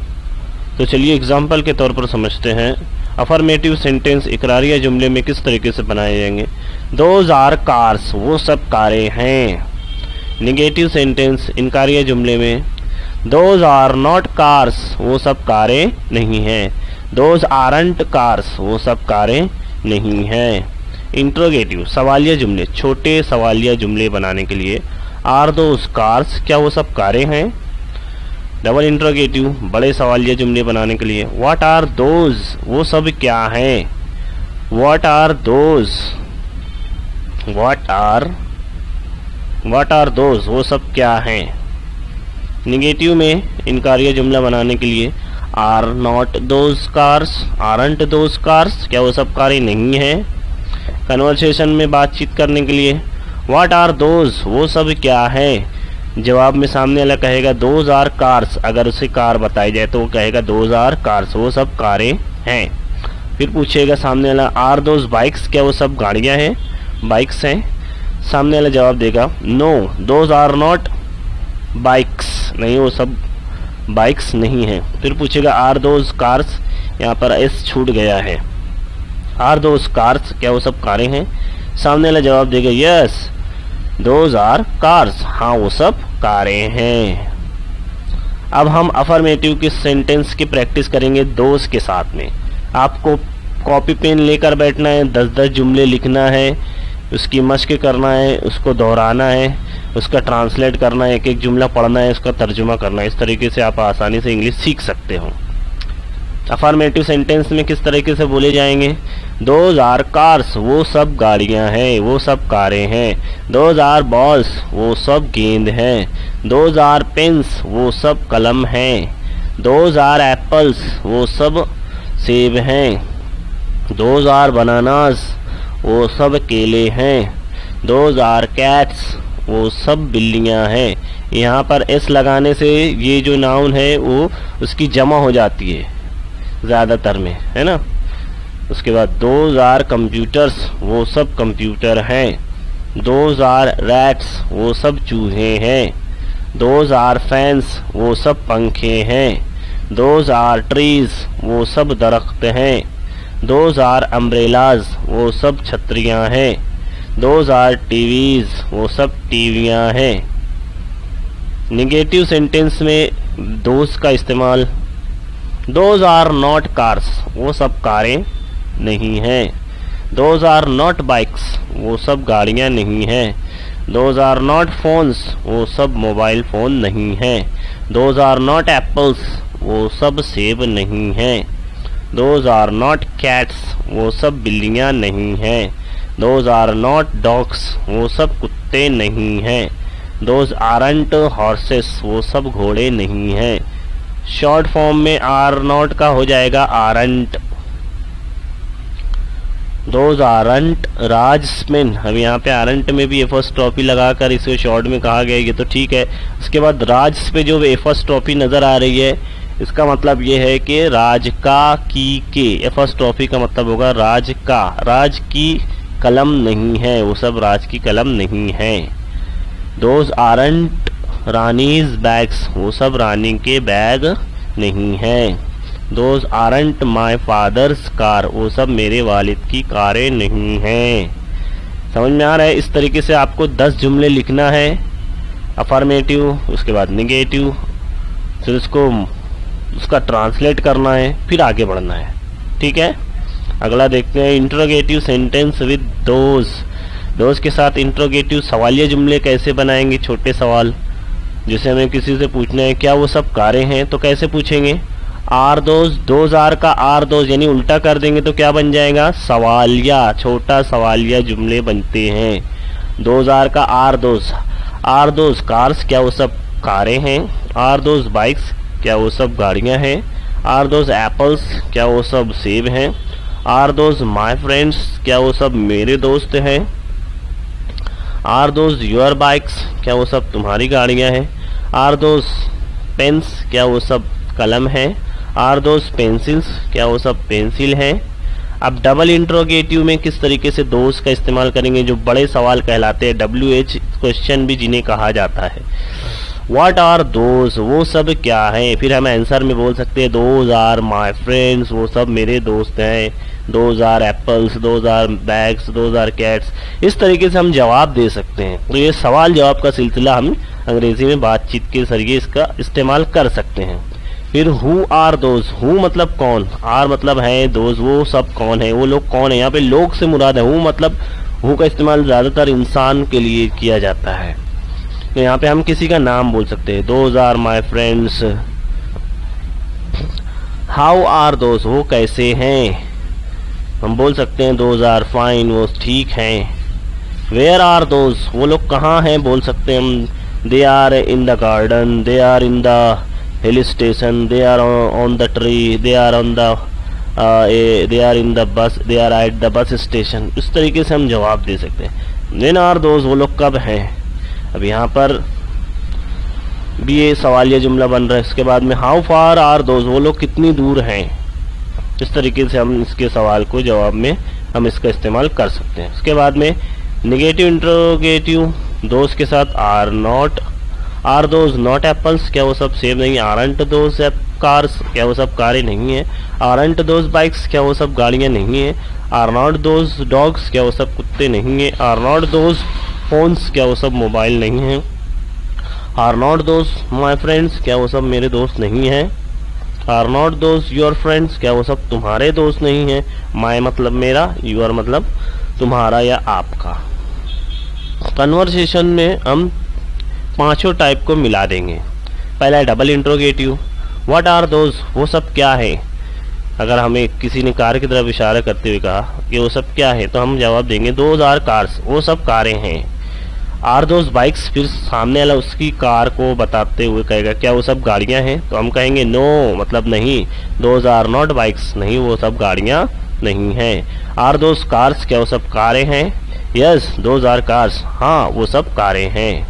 तो चलिए एग्जाम्पल के तौर पर समझते हैं। अफर्मेटिव सेंटेंस इकरारिया जुमले में किस तरीके से बनाए जाएंगे। दोज आर कार्स, वो सब कारें हैं। निगेटिव सेंटेंस इनकारिया जुमले में दोज आर नॉट कार्स, वो सब कारें नहीं हैं। दोज आरंट कार्स, वो सब कारें नहीं हैं। इंट्रोगेटिव सवालिया जुमले, छोटे सवालिया जुमले बनाने के लिए आर दोज कार्स, क्या वो सब कारें हैं। डबल इंट्रोगेटिव बड़े सवालिया जुमले बनाने के लिए व्हाट आर दोज, वो सब क्या हैं। What are those, what are those, वो सब क्या हैं। निगेटिव में इनकारिया जुमला बनाने के लिए are not those cars, aren't those cars, क्या वो सब कारें नहीं हैं। कन्वर्सेशन में बातचीत करने के लिए व्हाट आर दोज, वो सब क्या हैं। जवाब में सामने वाला कहेगा दोज आर कार्स, अगर उसे कार बताई जाए तो वो कहेगा दोज आर कार्स, वो सब कारें हैं। फिर पूछेगा सामने वाला आर दोज बाइक्स, क्या वो सब गाड़ियां हैं, बाइक्स हैं। सामने वाला जवाब देगा no those are not bikes, नहीं वो सब बाइक्स नहीं हैं। फिर पूछेगा आर दोज कार्स, यहाँ पर एस छूट गया है। आर दोज कार्स, क्या वो सब कारें हैं। सामने वाला जवाब देगा यस दोज आर कार्स, हाँ वो सब कारें हैं। अब हम अफर्मेटिव के सेंटेंस की प्रैक्टिस करेंगे दोज के साथ में। आपको कॉपी पेन लेकर बैठना है, 10-10 जुमले लिखना है, उसकी मश्क करना है, उसको दोहराना है, उसका ट्रांसलेट करना है, एक एक जुमला पढ़ना है, उसका तर्जुमा करना है। इस तरीके से आप आसानी से इंग्लिश सीख सकते हो। अफर्मेटिव सेंटेंस में किस तरीके से बोले जाएंगे। दोज आर कार्स, वो सब गाड़ियां हैं, वो सब कारें हैं। दोज आर बॉल्स, वो सब गेंद हैं। दोज आर पेन्स, वो सब कलम हैं। दोज आर एप्पल्स, वो सब सेब हैं। दोज आर बनानास, वो सब केले हैं। दोज आर कैट्स, वो सब बिल्लियां हैं। यहाँ पर एस लगाने से ये जो नाउन है वो उसकी जमा हो जाती है ज़्यादातर में, है ना। उसके बाद दोज आर कंप्यूटर्स, वो सब कंप्यूटर हैं। दोज आर रैट्स, वो सब चूहे हैं। दोज आर फैंस, वो सब पंखे हैं। दोज आर ट्रीज, वो सब दरख्त हैं। दोज आर अम्ब्रेलाज, वो सब छतरियां हैं। दोज आर टीवीज, वो सब टीवियां हैं। निगेटिव सेंटेंस में दोज का इस्तेमाल दोज आर नॉट कार्स, वो सब कारें नहीं हैं। दोज आर नॉट बाइक्स, वो सब गाड़ियां नहीं हैं। दोज आर नॉट फोन्स, वो सब मोबाइल फ़ोन नहीं हैं। दोज आर नॉट एप्पल्स, वो सब सेब नहीं हैं। दोज आर नॉट कैट्स, वो सब बिल्लियां नहीं हैं। दोज आर नॉट डॉग्स, वो सब कुत्ते नहीं हैं। दोज आरंट हॉर्सेस, वो सब घोड़े नहीं हैं। शॉर्ट फॉर्म में आर नॉट का हो जाएगा आरंट। दोज आरंट राजसमेन, हम यहाँ पे आरंट में भी एफोस्ट्रॉफी लगाकर इसे शॉर्ट में कहा गया, ये तो ठीक है। उसके बाद राज पे जो एफोस्ट्रॉफी नज़र आ रही है, इसका मतलब ये है कि राज का की के, एफोस्ट्रॉफी का मतलब होगा राज का। राज की कलम नहीं है, वो सब राज की कलम नहीं है। दोज आरंट रानीज बैग्स, वो सब रानी के बैग नहीं हैं। Those aren't my father's car, वो सब मेरे वालिद की कारें नहीं हैं। समझ में आ रहा है। इस तरीके से आपको 10 जुमले लिखना है। अफर्मेटिव, उसके बाद निगेटिव, फिर उसका ट्रांसलेट करना है, फिर आगे बढ़ना है। ठीक है, अगला देखते हैं interrogative sentence with those. Those के साथ इंट्रोगेटिव सवालिया जुमले कैसे बनाएंगे। छोटे सवाल, जैसे हमें किसी से पूछना है क्या वो सब कारें हैं, तो कैसे पूछेंगे। आर दोज, दोज आर का आर दोज यानी उल्टा कर देंगे तो क्या बन जाएगा, सवालिया, छोटा सवालिया जुमले बनते हैं। दोज आर का आर दोज कार्स, क्या वो सब कारें हैं। आर दोज बाइक्स, क्या वो सब गाड़ियां हैं। आर दोज एप्पल्स, क्या वो सब सेब हैं। आर दोज माई फ्रेंड्स, क्या वो सब मेरे दोस्त हैं। आर दोज योर बाइक्स, क्या वो सब तुम्हारी गाड़ियां हैं। आर दोज पेन्स, क्या वो सब कलम है? आर दोज पेंसिल्स, क्या वो सब पेंसिल हैं? अब डबल इंट्रोगेटिव में किस तरीके से दोज का इस्तेमाल करेंगे, जो बड़े सवाल कहलाते हैं, WH क्वेश्चन भी जिन्हें कहा जाता है। व्हाट आर दोज, वो सब क्या हैं? फिर हम आंसर में बोल सकते हैं दोज आर माई फ्रेंड्स, वो सब मेरे दोस्त हैं। Those are apples, those are bags, those are cats. इस तरीके से हम जवाब दे सकते हैं। तो ये सवाल जवाब का सिलसिला हम अंग्रेजी में बातचीत के जरिए इसका इस्तेमाल कर सकते हैं। फिर हु आर दोज, हु मतलब कौन, आर मतलब है, दोज वो सब कौन है, वो लोग कौन है। यहाँ पे लोग से मुराद है। हु मतलब हु का इस्तेमाल ज़्यादातर इंसान के लिए किया जाता है। तो यहाँ पे हम किसी का नाम बोल सकते हैं, those are my friends. How are those, वो कैसे हैं, हम बोल सकते हैं दोज आर फाइन, वो ठीक हैं। वेयर आर दोज, वो लोग कहाँ हैं, बोल सकते हैं हम they are in the garden, they are in the hill station, they are on the tree, they are on the they are in the bus, they are at the bus station। इस तरीके से हम जवाब दे सकते हैं। when are those, वो लोग कब हैं। अब यहाँ पर भी ये सवालिया जुमला बन रहा है। इसके बाद में how far are those, वो लोग कितनी दूर हैं। इस तरीके से हम इसके सवाल को जवाब में हम इसका इस्तेमाल कर सकते हैं। इसके बाद में निगेटिव इंट्रोगेटिव, दोस्त के साथ are not, are those not apples, क्या वो सब सेब नहीं। आरंट दोज कार्स, क्या वो सब कारें नहीं है। आरंट दोज बाइक्स, क्या वो सब गाड़ियाँ नहीं है। आर नॉट दोज डॉग्स, क्या वो सब कुत्ते नहीं है। आर नॉट दोज फोन्स, क्या वो सब मोबाइल नहीं है। Are not those my friends, क्या वो सब मेरे दोस्त नहीं हैं। Are not those your friends, क्या वो सब तुम्हारे दोस्त नहीं हैं। माई मतलब मेरा, यूर मतलब तुम्हारा या आपका। कन्वर्सेशन में हम पांचों टाइप को मिला देंगे। पहला है double interrogative, what are those, वो सब क्या है। अगर हमें किसी ने कार की तरफ इशारा करते हुए कहा कि वो सब क्या है, तो हम जवाब देंगे दोज आर कार्स, वो सब कारें हैं। आर दोज बाइक्स, फिर सामने वाला उसकी कार को बताते हुए कहेगा क्या वो सब गाड़ियां हैं, तो हम कहेंगे नो मतलब नहीं। दोज आर नॉट बाइक्स, नहीं वो सब गाड़ियां नहीं हैं। आर दोज कार्स, क्या वो सब कारें हैं। यस दोज आर कार्स, हाँ वो सब कारें हैं।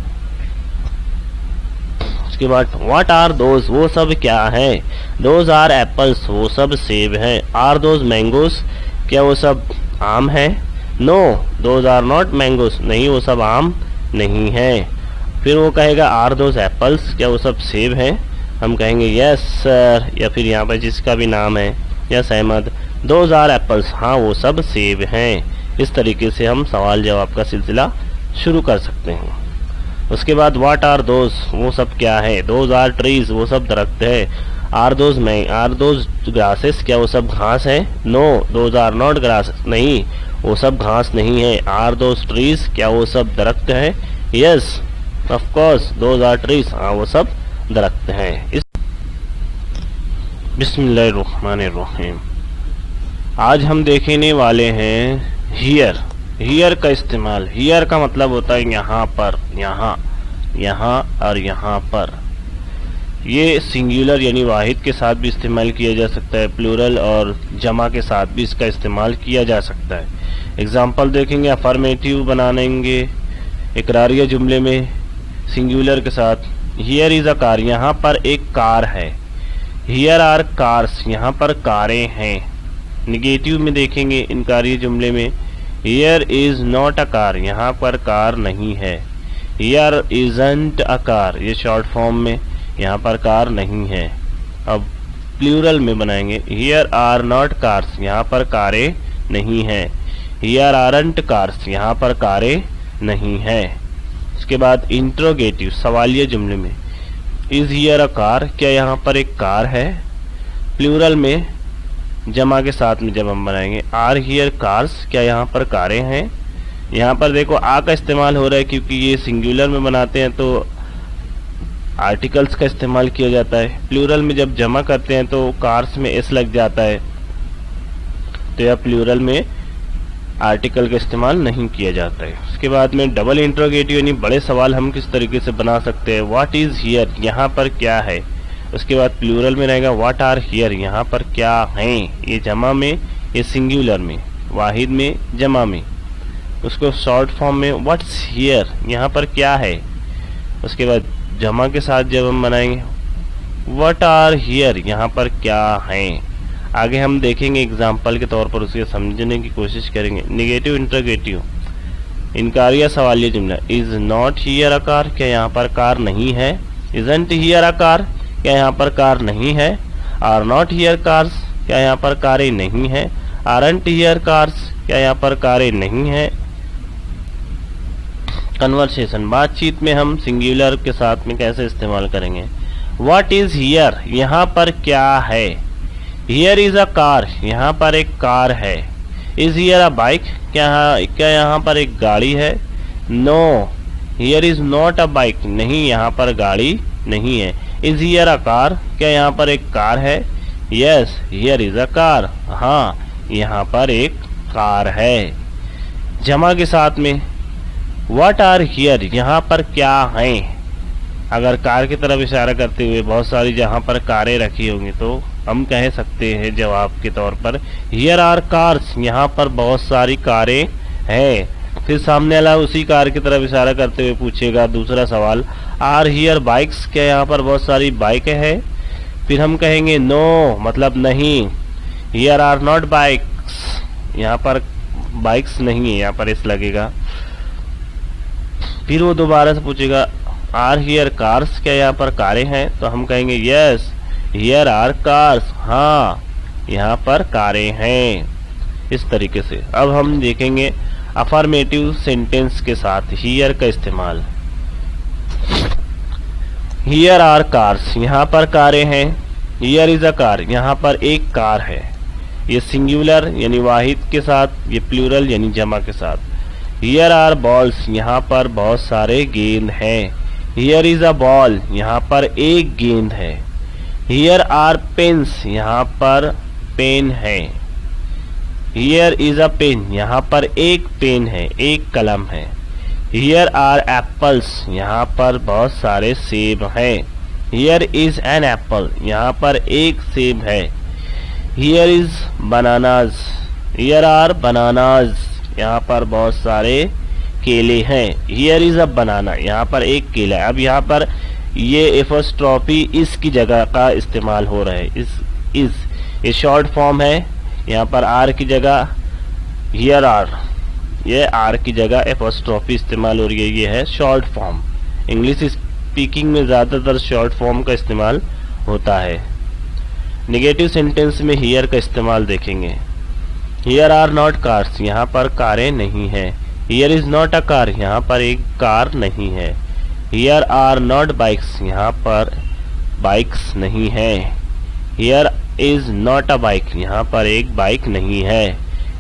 उसके बाद व्हाट आर दोज, वो सब क्या है। दोज आर एप्पल्स, वो सब सेब हैं। आर दोज मैंगोस, क्या वो सब आम है। No those are not mangoes, नहीं वो सब आम नहीं है। फिर वो कहेगा आर दोज एप्पल्स, क्या वो सब सेब हैं। हम कहेंगे यस सर, या फिर यहाँ पर जिसका भी नाम है yes Ahmad, those are apples, हाँ वो सब सेब हैं। इस तरीके से हम सवाल जवाब का सिलसिला शुरू कर सकते हैं। उसके बाद व्हाट आर दोज, वो सब क्या है। दोज आर ट्रीज, वो सब दरख्त है। आर दोज ग्रासेस, क्या वो सब घास है। No those are not grasses, नहीं वो सब घास नहीं है। आर दोज ट्रीज, क्या वो सब दरख्त है। Yes of course those are trees, हाँ वो सब दरख्त हैं। बिस्मिल्लाहिर्रहमानिर्रहीम। आज हम देखने वाले हैं हियर। हियर का इस्तेमाल, हियर का मतलब होता है यहाँ पर, यहाँ, यहाँ और यहाँ पर। ये सिंगुलर यानी वाहिद के साथ भी इस्तेमाल किया जा सकता है, प्लूरल और जमा के साथ भी इसका इस्तेमाल किया जा सकता है। एग्जाम्पल देखेंगे, अफर्मेटिव बनाएंगे इकरारिया जुमले में सिंगुलर के साथ। हियर इज़ अ कार, यहाँ पर एक कार है। हियर आर कार्स, यहाँ पर कारें हैं। निगेटिव में देखेंगे इनकारिया जुमले में, here is not a car, यहाँ पर कार नहीं है। हियर इजंट अ कार, ये शॉर्ट फॉर्म में, यहाँ पर कार नहीं है। अब प्लूरल में बनाएंगे, हियर आर नॉट कार्स, यहाँ पर कारें नहीं हैं। हियर आरंट कार्स, यहाँ पर कारें नहीं हैं। इसके बाद इंट्रोगेटिव सवालिया जुमले में, इज हियर अ कार, क्या यहाँ पर एक कार है। प्लूरल में जमा के साथ में जब हम बनाएंगे, आर हियर कार्स, क्या यहाँ पर कारें हैं। यहाँ पर देखो आ का इस्तेमाल हो रहा है क्योंकि ये सिंगुलर में बनाते हैं तो आर्टिकल्स का इस्तेमाल किया जाता है। प्लूरल में जब जमा करते हैं तो कार्स में एस लग जाता है, तो यह प्लूरल में आर्टिकल का इस्तेमाल नहीं किया जाता है। उसके बाद में डबल इंट्रोगेटिव यानी बड़े सवाल हम किस तरीके से बना सकते हैं। व्हाट इज हियर, यहाँ पर क्या है। उसके बाद प्लूरल में रहेगा व्हाट आर हियर, यहाँ पर क्या हैं। ये जमा में, ये सिंगुलर में, वाहिद में, जमा में। उसको शॉर्ट फॉर्म में व्हाट्स हियर, यहाँ पर क्या है। उसके बाद जमा के साथ जब हम बनाएंगे व्हाट आर हियर यहाँ पर क्या हैं। आगे हम देखेंगे एग्जाम्पल के तौर पर, उसे समझने की कोशिश करेंगे। निगेटिव इंटरोगेटिव, इनकारिया सवालिया जुमला। Is not here a car, क्या यहाँ पर कार नहीं है। इजंट हियर अ कार, क्या यहाँ पर कार नहीं है। आर नॉट हियर कार्स, क्या यहाँ पर कारें नहीं हैं। आरंट हियर कार्स, क्या यहाँ पर कारें नहीं हैं। कन्वर्सेशन, बातचीत में हम सिंगुलर के साथ में कैसे इस्तेमाल करेंगे। व्हाट इज हियर, यहाँ पर क्या है। हियर इज अ कार, यहाँ पर एक कार है। इज हियर अ बाइक, क्या यहाँ पर एक गाड़ी है। No here is not a bike, नहीं यहाँ पर गाड़ी नहीं है। इज हियर अ कार, क्या यहाँ पर एक कार है। Yes here is a car, हाँ यहाँ पर एक कार है। जमा के साथ में व्हाट आर हियर, यहाँ पर क्या हैं। अगर कार की तरफ इशारा करते हुए बहुत सारी जहाँ पर कारें रखी होंगी तो हम कह सकते हैं जवाब के तौर पर हियर आर कार्स, यहाँ पर बहुत सारी कारें हैं। फिर सामने वाला उसी कार की तरफ इशारा करते हुए पूछेगा दूसरा सवाल, आर हियर बाइक्स, क्या यहाँ पर बहुत सारी बाइकें हैं। फिर हम कहेंगे नो, मतलब नहीं। हियर आर नॉट बाइक्स, यहाँ पर बाइक्स नहीं है, यहाँ पर इस लगेगा। फिर वो दोबारा से पूछेगा आर हियर कार्स, क्या यहाँ पर कारें हैं। तो हम कहेंगे यस हियर आर कार्स, हाँ यहाँ पर कारें हैं। इस तरीके से अब हम देखेंगे अफर्मेटिव सेंटेंस के साथ हियर का इस्तेमाल। हियर आर कार्स, यहाँ पर कारें हैं। हियर इज अ कार, यहाँ पर एक कार है। ये सिंगुलर यानी वाहिद के साथ, ये प्लूरल यानी जमा के साथ। हियर आर बॉल्स, यहाँ पर बहुत सारे गेंद हैं। हियर इज अ बॉल, यहाँ पर एक गेंद है। हियर आर पेन्स, यहाँ पर पेन है। हियर इज अ पेन, यहाँ पर एक पेन है, एक कलम है। हियर आर एप्पल्स, यहाँ पर बहुत सारे सेब हैं। हियर इज एन एप्पल, यहाँ पर एक सेब है। Here is bananas, here are bananas, यहाँ पर बहुत सारे केले हैं। हियर इज अ बनाना, यहाँ पर एक केला है। अब यहाँ पर ये एपोस्ट्रोफी इस की जगह का इस्तेमाल हो रहा है। इस ये शॉर्ट फॉर्म है, यहाँ पर आर की जगह हियर आर, ये आर की जगह एपोस्ट्रोफी इस्तेमाल हो रही है। ये है शॉर्ट फॉर्म। इंग्लिश स्पीकिंग में ज़्यादातर शॉर्ट फॉर्म का इस्तेमाल होता है। नेगेटिव सेंटेंस में हियर का इस्तेमाल देखेंगे। हियर आर नॉट कार्स, यहाँ पर कारें नहीं हैं। Here is not a car, यहाँ पर एक कार नहीं है। हियर आर नॉट बाइक्स, यहाँ पर बाइक्स नहीं है। Here is not a bike, यहाँ पर एक बाइक नहीं है।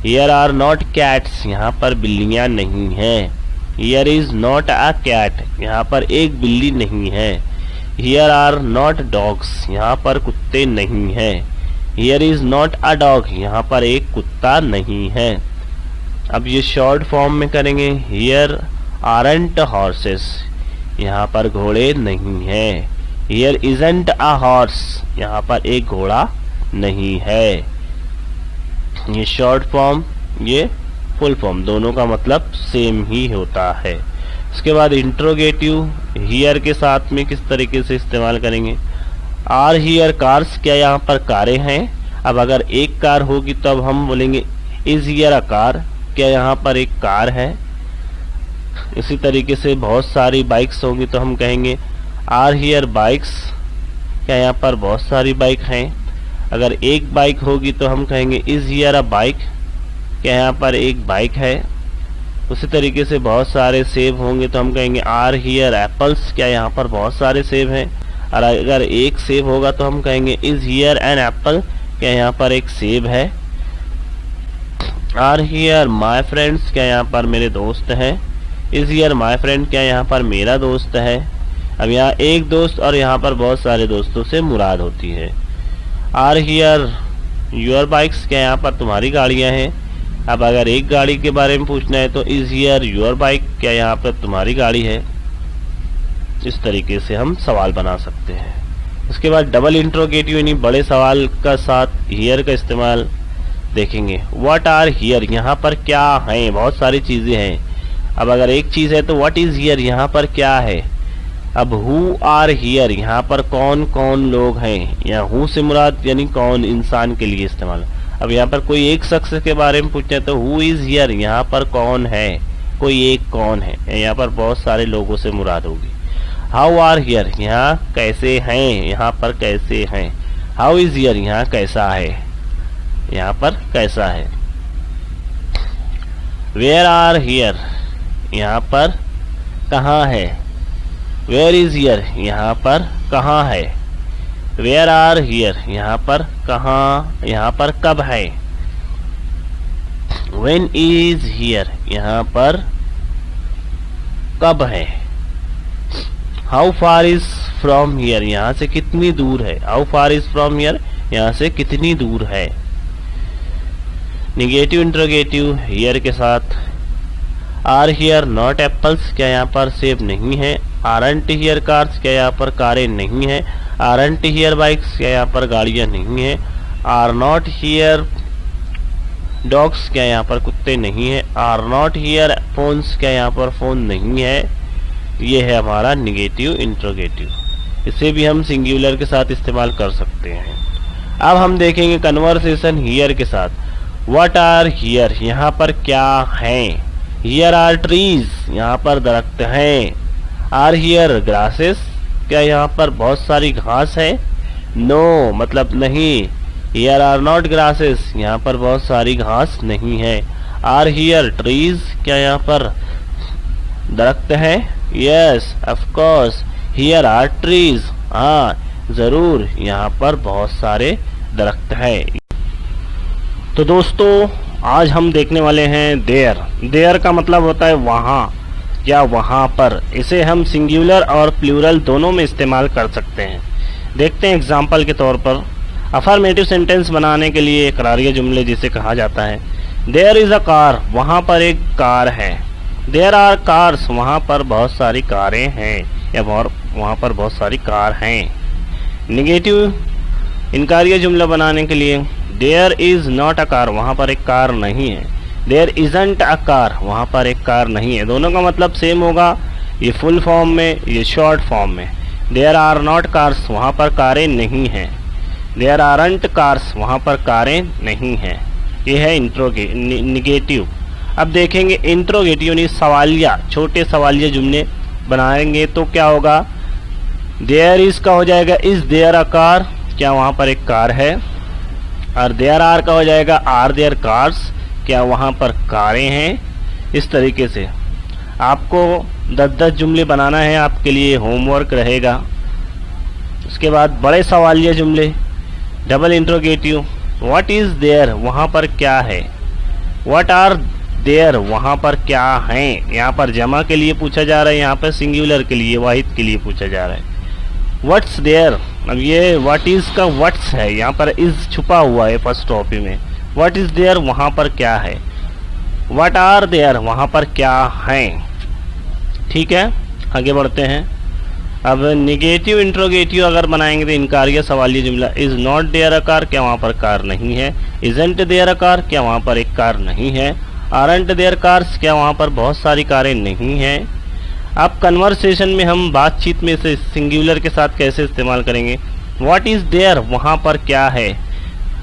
हियर आर नॉट कैट्स, यहाँ पर बिल्लियाँ नहीं हैं। Here is not a cat, यहाँ पर एक बिल्ली नहीं है। हियर आर नॉट डॉग्स, यहाँ पर कुत्ते नहीं हैं। Here is not a dog, यहाँ पर एक कुत्ता नहीं है। अब ये शॉर्ट फॉर्म में करेंगे। हियर आरंट हॉर्सेस, यहाँ पर घोड़े नहीं हैं। हियर इजंट अ हॉर्स, यहाँ पर एक घोड़ा नहीं है। ये शॉर्ट फॉर्म, ये फुल फॉर्म, दोनों का मतलब सेम ही होता है। उसके बाद इंट्रोगेटिव हियर के साथ में किस तरीके से इस्तेमाल करेंगे। आर हियर कार्स, क्या यहाँ पर कारें हैं। अब अगर एक कार होगी तो अब हम बोलेंगे इज हियर अ कार, क्या यहाँ पर एक कार है। इसी तरीके से बहुत सारी बाइक्स होंगी तो हम कहेंगे आर हियर बाइक्स, क्या यहाँ पर बहुत सारी बाइक हैं। अगर एक बाइक होगी तो हम कहेंगे इज हियर अ बाइक, क्या यहाँ पर एक बाइक है। उसी तरीके से बहुत सारे सेब होंगे तो हम कहेंगे आर हियर एप्पल्स, क्या यहाँ पर बहुत सारे सेब हैं। और अगर एक सेब होगा तो हम कहेंगे इज हियर एन एप्पल, क्या यहाँ पर एक सेब है। आर हियर माई फ्रेंड्स, क्या यहाँ पर मेरे दोस्त हैं। इज हियर माई फ्रेंड, क्या यहाँ पर मेरा दोस्त है। अब यहाँ एक दोस्त और यहाँ पर बहुत सारे दोस्तों से मुराद होती है। आर हियर योर बाइक्स, क्या यहाँ पर तुम्हारी गाड़ियाँ हैं। अब अगर एक गाड़ी के बारे में पूछना है तो इज हियर योर बाइक, क्या यहाँ पर तुम्हारी गाड़ी है। इस तरीके से हम सवाल बना सकते हैं। उसके बाद डबल इंट्रोगेटिव यानी बड़े सवाल का साथ हियर का इस्तेमाल देखेंगे। व्हाट आर हियर, यहाँ पर क्या हैं। बहुत सारी चीज़ें हैं। अब अगर एक चीज़ है तो व्हाट इज हियर, यहाँ पर क्या है। अब हु आर हियर, यहाँ पर कौन कौन लोग हैं, या हु से मुराद यानी कौन, इंसान के लिए इस्तेमाल। अब यहाँ पर कोई एक शख्स के बारे में पूछे तो हु इज हियर, यहाँ पर कौन है, कोई एक कौन है, यहाँ पर बहुत सारे लोगों से मुराद होगी। हाउ आर हियर, यहाँ कैसे हैं, यहाँ पर कैसे हैं। हाउ इज हियर, यहाँ कैसा है, यहाँ पर कैसा है। वेयर आर हियर, यहाँ पर कहाँ है। वेयर इज हियर, यहाँ पर कहाँ है। वेयर आर हियर, यहाँ पर कहाँ, यहाँ पर कब है। व्हेन इज हियर, यहाँ पर कब है। How far is from here, यहाँ से कितनी दूर है। How far is from here, यहाँ से कितनी दूर है। निगेटिव इंट्रोगेटिव हियर के साथ। आर हियर नॉट एप्पल्स, क्या यहाँ पर सेब नहीं है। आरंट हियर कार्स, क्या यहाँ पर कारें नहीं है। आरंट हियर बाइक्स, क्या यहाँ पर गाड़ियाँ नहीं है। आर नॉट हियर डॉग्स, क्या यहाँ पर कुत्ते नहीं है। आर नॉट हियर फोन्स, क्या यहाँ पर फोन नहीं है। ये है हमारा निगेटिव इंट्रोगेटिव। इसे भी हम सिंगुलर के साथ इस्तेमाल कर सकते हैं। अब हम देखेंगे कन्वर्सेशन हियर के साथ। व्हाट आर हियर, यहाँ पर क्या हैं। हियर आर ट्रीज, यहाँ पर दरख्त हैं। आर हियर ग्रासेस, क्या यहाँ पर बहुत सारी घास है। नो मतलब नहीं। हियर आर नॉट ग्रासेस, यहाँ पर बहुत सारी घास नहीं है। आर हियर ट्रीज, क्या यहाँ पर दरख्त है। Yes of course here are trees, हाँ जरूर यहाँ पर बहुत सारे दरख्त हैं। तो दोस्तों आज हम देखने वाले हैं देयर। देयर का मतलब होता है वहाँ या वहाँ पर। इसे हम सिंगुलर और प्लूरल दोनों में इस्तेमाल कर सकते हैं। देखते हैं एग्जाम्पल के तौर पर। अफर्मेटिव सेंटेंस बनाने के लिए इकरारिया जुमले जिसे कहा जाता है। देयर इज़ अ कार, वहाँ पर एक कार है। देयर आर कार्स, वहाँ पर बहुत सारी कारें हैं या वहाँ पर बहुत सारी कार हैं। निगेटिव इनकारिया जुमला बनाने के लिए there is not a car, वहाँ पर एक कार नहीं है। देयर इजंट अ कार, वहाँ पर एक कार नहीं है। दोनों का मतलब सेम होगा, ये फुल फॉर्म में, ये शॉर्ट फॉर्म में। देयर आर नॉट कार्स, वहाँ पर कारें नहीं हैं। देयर आरंट कार्स, वहाँ पर कारें नहीं हैं। ये है निगेटिव। अब देखेंगे इंट्रोगेटिव यानी सवालिया, छोटे सवालिया जुमले बनाएंगे तो क्या होगा। देयर इज का हो जाएगा इज देयर अ कार, क्या वहाँ पर एक कार है। और देयर आर का हो जाएगा आर देयर कार्स, क्या वहाँ पर कारें हैं। इस तरीके से आपको 10-10 जुमले बनाना है, आपके लिए होमवर्क रहेगा। उसके बाद बड़े सवालिया जुमले, double interrogative. What is there, वहाँ पर क्या है। व्हाट आर देयर, वहाँ पर क्या हैं। यहाँ पर जमा के लिए पूछा जा रहा है, यहाँ पर सिंगुलर के लिए, वाहिद के लिए पूछा जा रहा है। व्हाट्स देयर, अब ये व्हाट इज़ का व्हाट्स है, यहाँ पर इज़ छुपा हुआ है फर्स्ट कॉपी में। व्हाट इज़ देयर, वहाँ पर क्या है। व्हाट आर देयर, वहाँ पर क्या हैं। ठीक है, आगे बढ़ते हैं। अब निगेटिव इंट्रोगेटिव अगर बनाएंगे तो इनकारिया सवालिया जुमला। Is not there a car, क्या वहाँ पर कार नहीं है। इजंट देयर अ कार, क्या वहाँ पर एक कार नहीं है। आरंट देयर कार्स, क्या वहाँ पर बहुत सारी कारें नहीं हैं। अब कन्वर्सेशन में हम बातचीत में से सिंगुलर के साथ कैसे इस्तेमाल करेंगे। व्हाट इज़ देयर, वहाँ पर क्या है।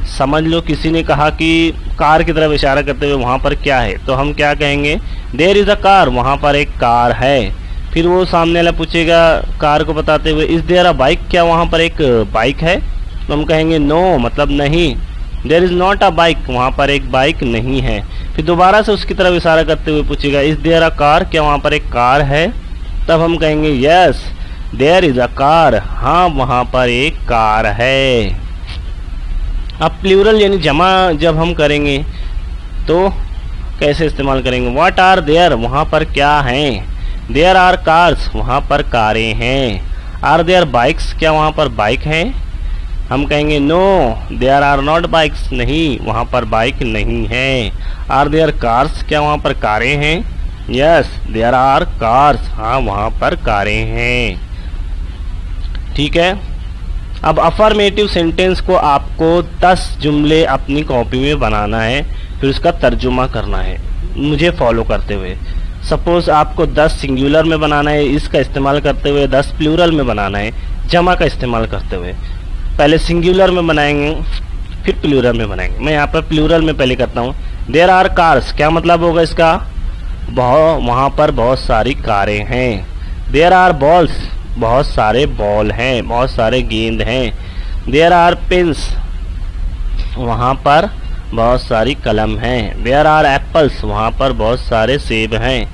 समझ लो किसी ने कहा कि कार की तरफ इशारा करते हुए वहाँ पर क्या है, तो हम क्या कहेंगे, देयर इज़ अ कार, वहाँ पर एक कार है। फिर वो सामने वाला पूछेगा कार को बताते हुए इज़ देयर अ बाइक, क्या वहाँ पर एक बाइक है, तो हम कहेंगे नो मतलब नहीं। There is not a bike, वहाँ पर एक बाइक नहीं है। फिर दोबारा से उसकी तरफ इशारा करते हुए पूछेगा इज़ देयर अ कार, क्या वहाँ पर एक कार है, तब हम कहेंगे yes there is a car, हाँ वहाँ पर एक कार है। अब प्लूरल यानी जमा जब हम करेंगे तो कैसे इस्तेमाल करेंगे। व्हाट आर देयर, वहाँ पर क्या हैं। देयर आर कार्स, वहाँ पर कारें हैं। आर देयर बाइक्स, क्या वहाँ पर बाइक है, हम कहेंगे no there are not bikes, नहीं वहाँ पर बाइक नहीं है। आर देयर कार्स, क्या वहाँ पर कारें हैं, यस देयर आर कार्स, हाँ वहाँ पर कारें हैं। ठीक है, अब अफर्मेटिव सेंटेंस को आपको 10 जुमले अपनी कॉपी में बनाना है, फिर उसका तर्जुमा करना है मुझे फॉलो करते हुए। सपोज आपको 10 सिंगुलर में बनाना है, इसका इस्तेमाल करते हुए 10 प्लूरल में बनाना है, जमा का इस्तेमाल करते हुए। पहले सिंगुलर में बनाएंगे फिर प्लूरल में बनाएंगे। मैं यहाँ पर प्लूरल में पहले करता हूँ। देयर आर कार्स, क्या मतलब होगा इसका? वहाँ पर बहुत सारी कारें हैं। देयर आर बॉल्स, बहुत सारे बॉल हैं, बहुत सारे गेंद हैं। देयर आर पेन्स, वहाँ पर बहुत सारी कलम हैं। देयर आर एप्पल्स, वहाँ पर बहुत सारे सेब हैं।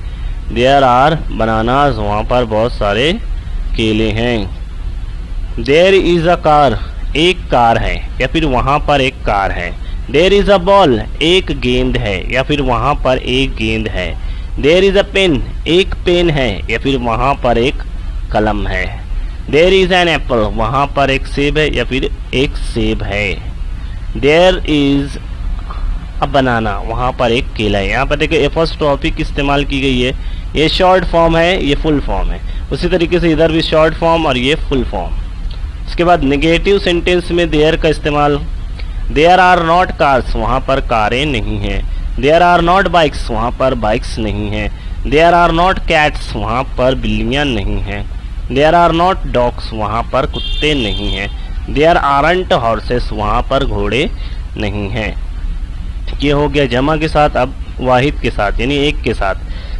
देयर आर बनानास, वहाँ पर बहुत सारे केले हैं। देयर इज़ अ कार, एक कार है या फिर वहाँ पर एक कार है। देयर इज़ अ बॉल, एक गेंद है या फिर वहाँ पर एक गेंद है। देयर इज़ अ पेन, एक पेन है या फिर वहाँ पर एक कलम है। देयर इज़ एन एप्पल, वहाँ पर एक सेब है या फिर एक सेब है। देयर इज़ अ बनाना, वहाँ पर एक केला है। यहाँ पर देखिए एपोस्ट्रोफी इस्तेमाल की गई है। ये शॉर्ट फॉर्म है, ये फुल फॉर्म है। उसी तरीके से इधर भी शॉर्ट फॉर्म और ये फुल फॉर्म। इसके बाद नेगेटिव सेंटेंस में देयर का इस्तेमाल। देयर आर नॉट कार्स, वहाँ पर कारें नहीं हैं। देयर आर नॉट बाइक्स, वहाँ पर बाइक्स नहीं हैं। देयर आर नॉट कैट्स, वहाँ पर बिल्लियाँ नहीं हैं। देयर आर नॉट डॉग्स, वहाँ पर कुत्ते नहीं हैं। देयर आरंट हॉर्सेस, वहाँ पर घोड़े नहीं हैं। ये हो गया जमा के साथ। अब वाहिद के साथ यानी एक के साथ।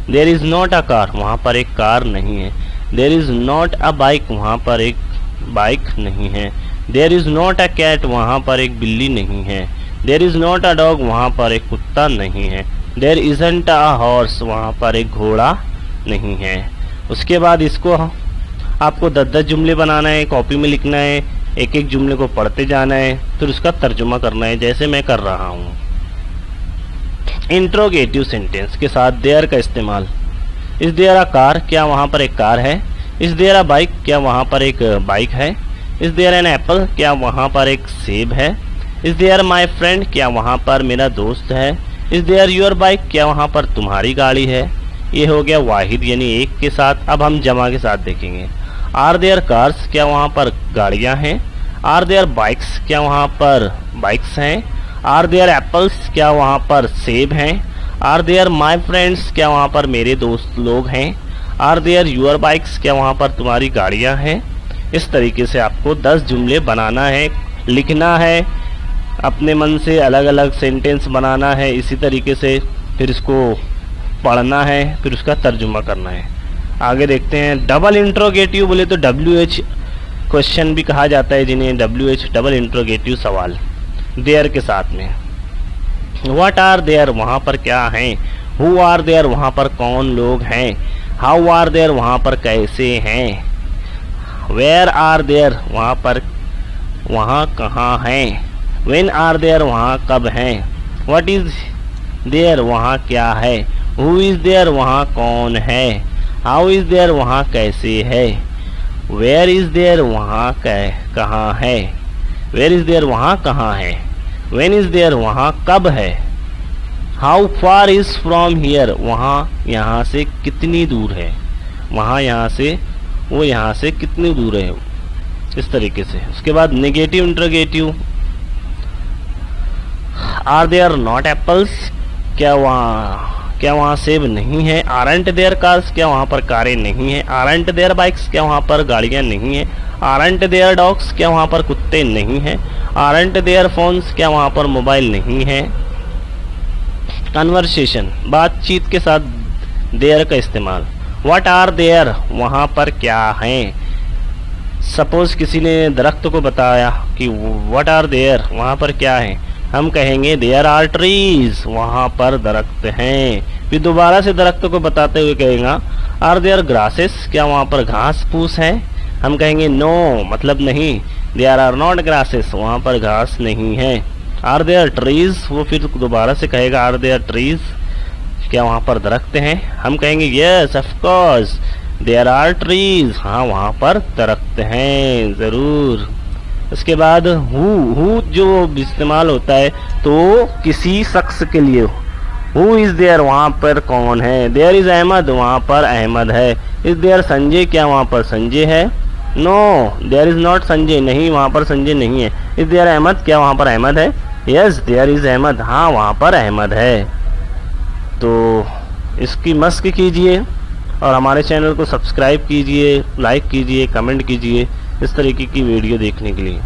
There is not a car, वहाँ पर एक कार नहीं है। There is not a bike, वहाँ पर एक बाइक नहीं है। There is not a cat, वहाँ पर एक बिल्ली नहीं है। There is not a dog, वहाँ पर एक कुत्ता नहीं है। देयर इज़न्ट अ हॉर्स, वहाँ पर एक घोड़ा नहीं है। उसके बाद इसको आपको 10-10 जुमले बनाना है, कॉपी में लिखना है, एक एक जुमले को पढ़ते जाना है, फिर उसका तर्जुमा करना है जैसे मैं कर रहा हूँ। इंट्रोगेटिव सेंटेंस के साथ देयर का इस्तेमाल। इज़ देयर अ कार, क्या वहाँ पर एक कार है? इज़ देयर अ बाइक, क्या वहाँ पर एक बाइक है? इज़ देयर एन एप्पल, क्या वहाँ पर एक सेब है? इज़ देयर माई फ्रेंड, क्या वहाँ पर मेरा दोस्त है? इज़ देयर योर बाइक, क्या वहाँ पर तुम्हारी गाड़ी है? ये हो गया वाहिद यानी एक के साथ। अब हम जमा के साथ देखेंगे। आर देयर कार्स, क्या वहाँ पर गाड़ियाँ हैं? आर देयर बाइक्स, क्या वहाँ पर बाइक्स हैं? आर देयर एप्पल्स, क्या वहाँ पर सेब हैं? आर देयर माई फ्रेंड्स, क्या वहाँ पर मेरे दोस्त लोग हैं? आर देयर यूर बाइक्स, क्या वहाँ पर तुम्हारी गाड़ियाँ हैं? इस तरीके से आपको 10 जुमले बनाना है, लिखना है, अपने मन से अलग अलग सेंटेंस बनाना है। इसी तरीके से फिर इसको पढ़ना है, फिर उसका तर्जुमा करना है। आगे देखते हैं। डबल इंट्रोगेटिव बोले तो WH क्वेश्चन भी कहा जाता है, जिन्हें WH डबल इंट्रोगेटिव सवाल देयर के साथ में। व्हाट आर देयर, वहाँ पर क्या हैं? हु आर देयर, वहाँ पर कौन लोग हैं? हाउ आर देयर, वहाँ पर कैसे हैं? वेयर आर देयर, वहाँ पर वहाँ कहाँ हैं? व्हेन आर देयर, वहाँ कब हैं? व्हाट इज देयर, वहाँ क्या है? हु इज देयर, वहाँ कौन है? हाउ इज देयर, वहाँ कैसे है? वेयर इज देयर, वहाँ कहाँ है? वेयर इज देयर, वहाँ कहाँ है? व्हेन इज देयर, वहाँ कब है? How far is from here, वहाँ यहाँ से कितनी दूर है? वहाँ यहाँ से वो यहाँ से कितनी दूर है? इस तरीके से। उसके बाद negative interrogative. Are there not apples, क्या वहाँ सेब नहीं है? आरंट देयर कार्स, क्या वहाँ पर कारें नहीं हैं? आरंट देयर बाइक्स, क्या वहाँ पर गाड़ियाँ नहीं हैं? आरंट देयर डॉग्स, क्या वहाँ पर कुत्ते नहीं हैं? आरंट देयर फोन्स, क्या वहाँ पर मोबाइल नहीं है? कन्वर्सेशन, बातचीत के साथ देयर का इस्तेमाल। व्हाट आर देयर, वहाँ पर क्या हैं? सपोज किसी ने दरख्त को बताया कि व्हाट आर देयर, वहाँ पर क्या है, हम कहेंगे देयर आर ट्रीज, वहाँ पर दरख्त हैं। फिर दोबारा से दरख्त को बताते हुए कहेगा आर देयर ग्रासेस, क्या वहाँ पर घास फूस है? हम कहेंगे नो, मतलब नहीं। देयर आर नॉट ग्रासेस, वहाँ पर घास नहीं है। आर देयर ट्रीज, वो फिर दोबारा से कहेगा आर देयर ट्रीज, क्या वहाँ पर दरख्त हैं? हम कहेंगे yes of course there are trees, हाँ वहाँ पर दरख्त हैं ज़रूर। उसके बाद हु जो इस्तेमाल होता है तो किसी शख्स के लिए। हु इज़ देयर, वहाँ पर कौन है? देयर इज़ अहमद, वहाँ पर अहमद है। इज़ देयर संजय, क्या वहाँ पर संजय है? No there is not Sanjay, नहीं वहाँ पर संजय नहीं है। इज़ देयर अहमद, क्या वहाँ पर अहमद है? यस देयर इज़ अहमद, हाँ वहाँ पर अहमद है। तो इसकी मस्क कीजिए और हमारे चैनल को सब्सक्राइब कीजिए, लाइक कीजिए, कमेंट कीजिए इस तरीके की वीडियो देखने के लिए।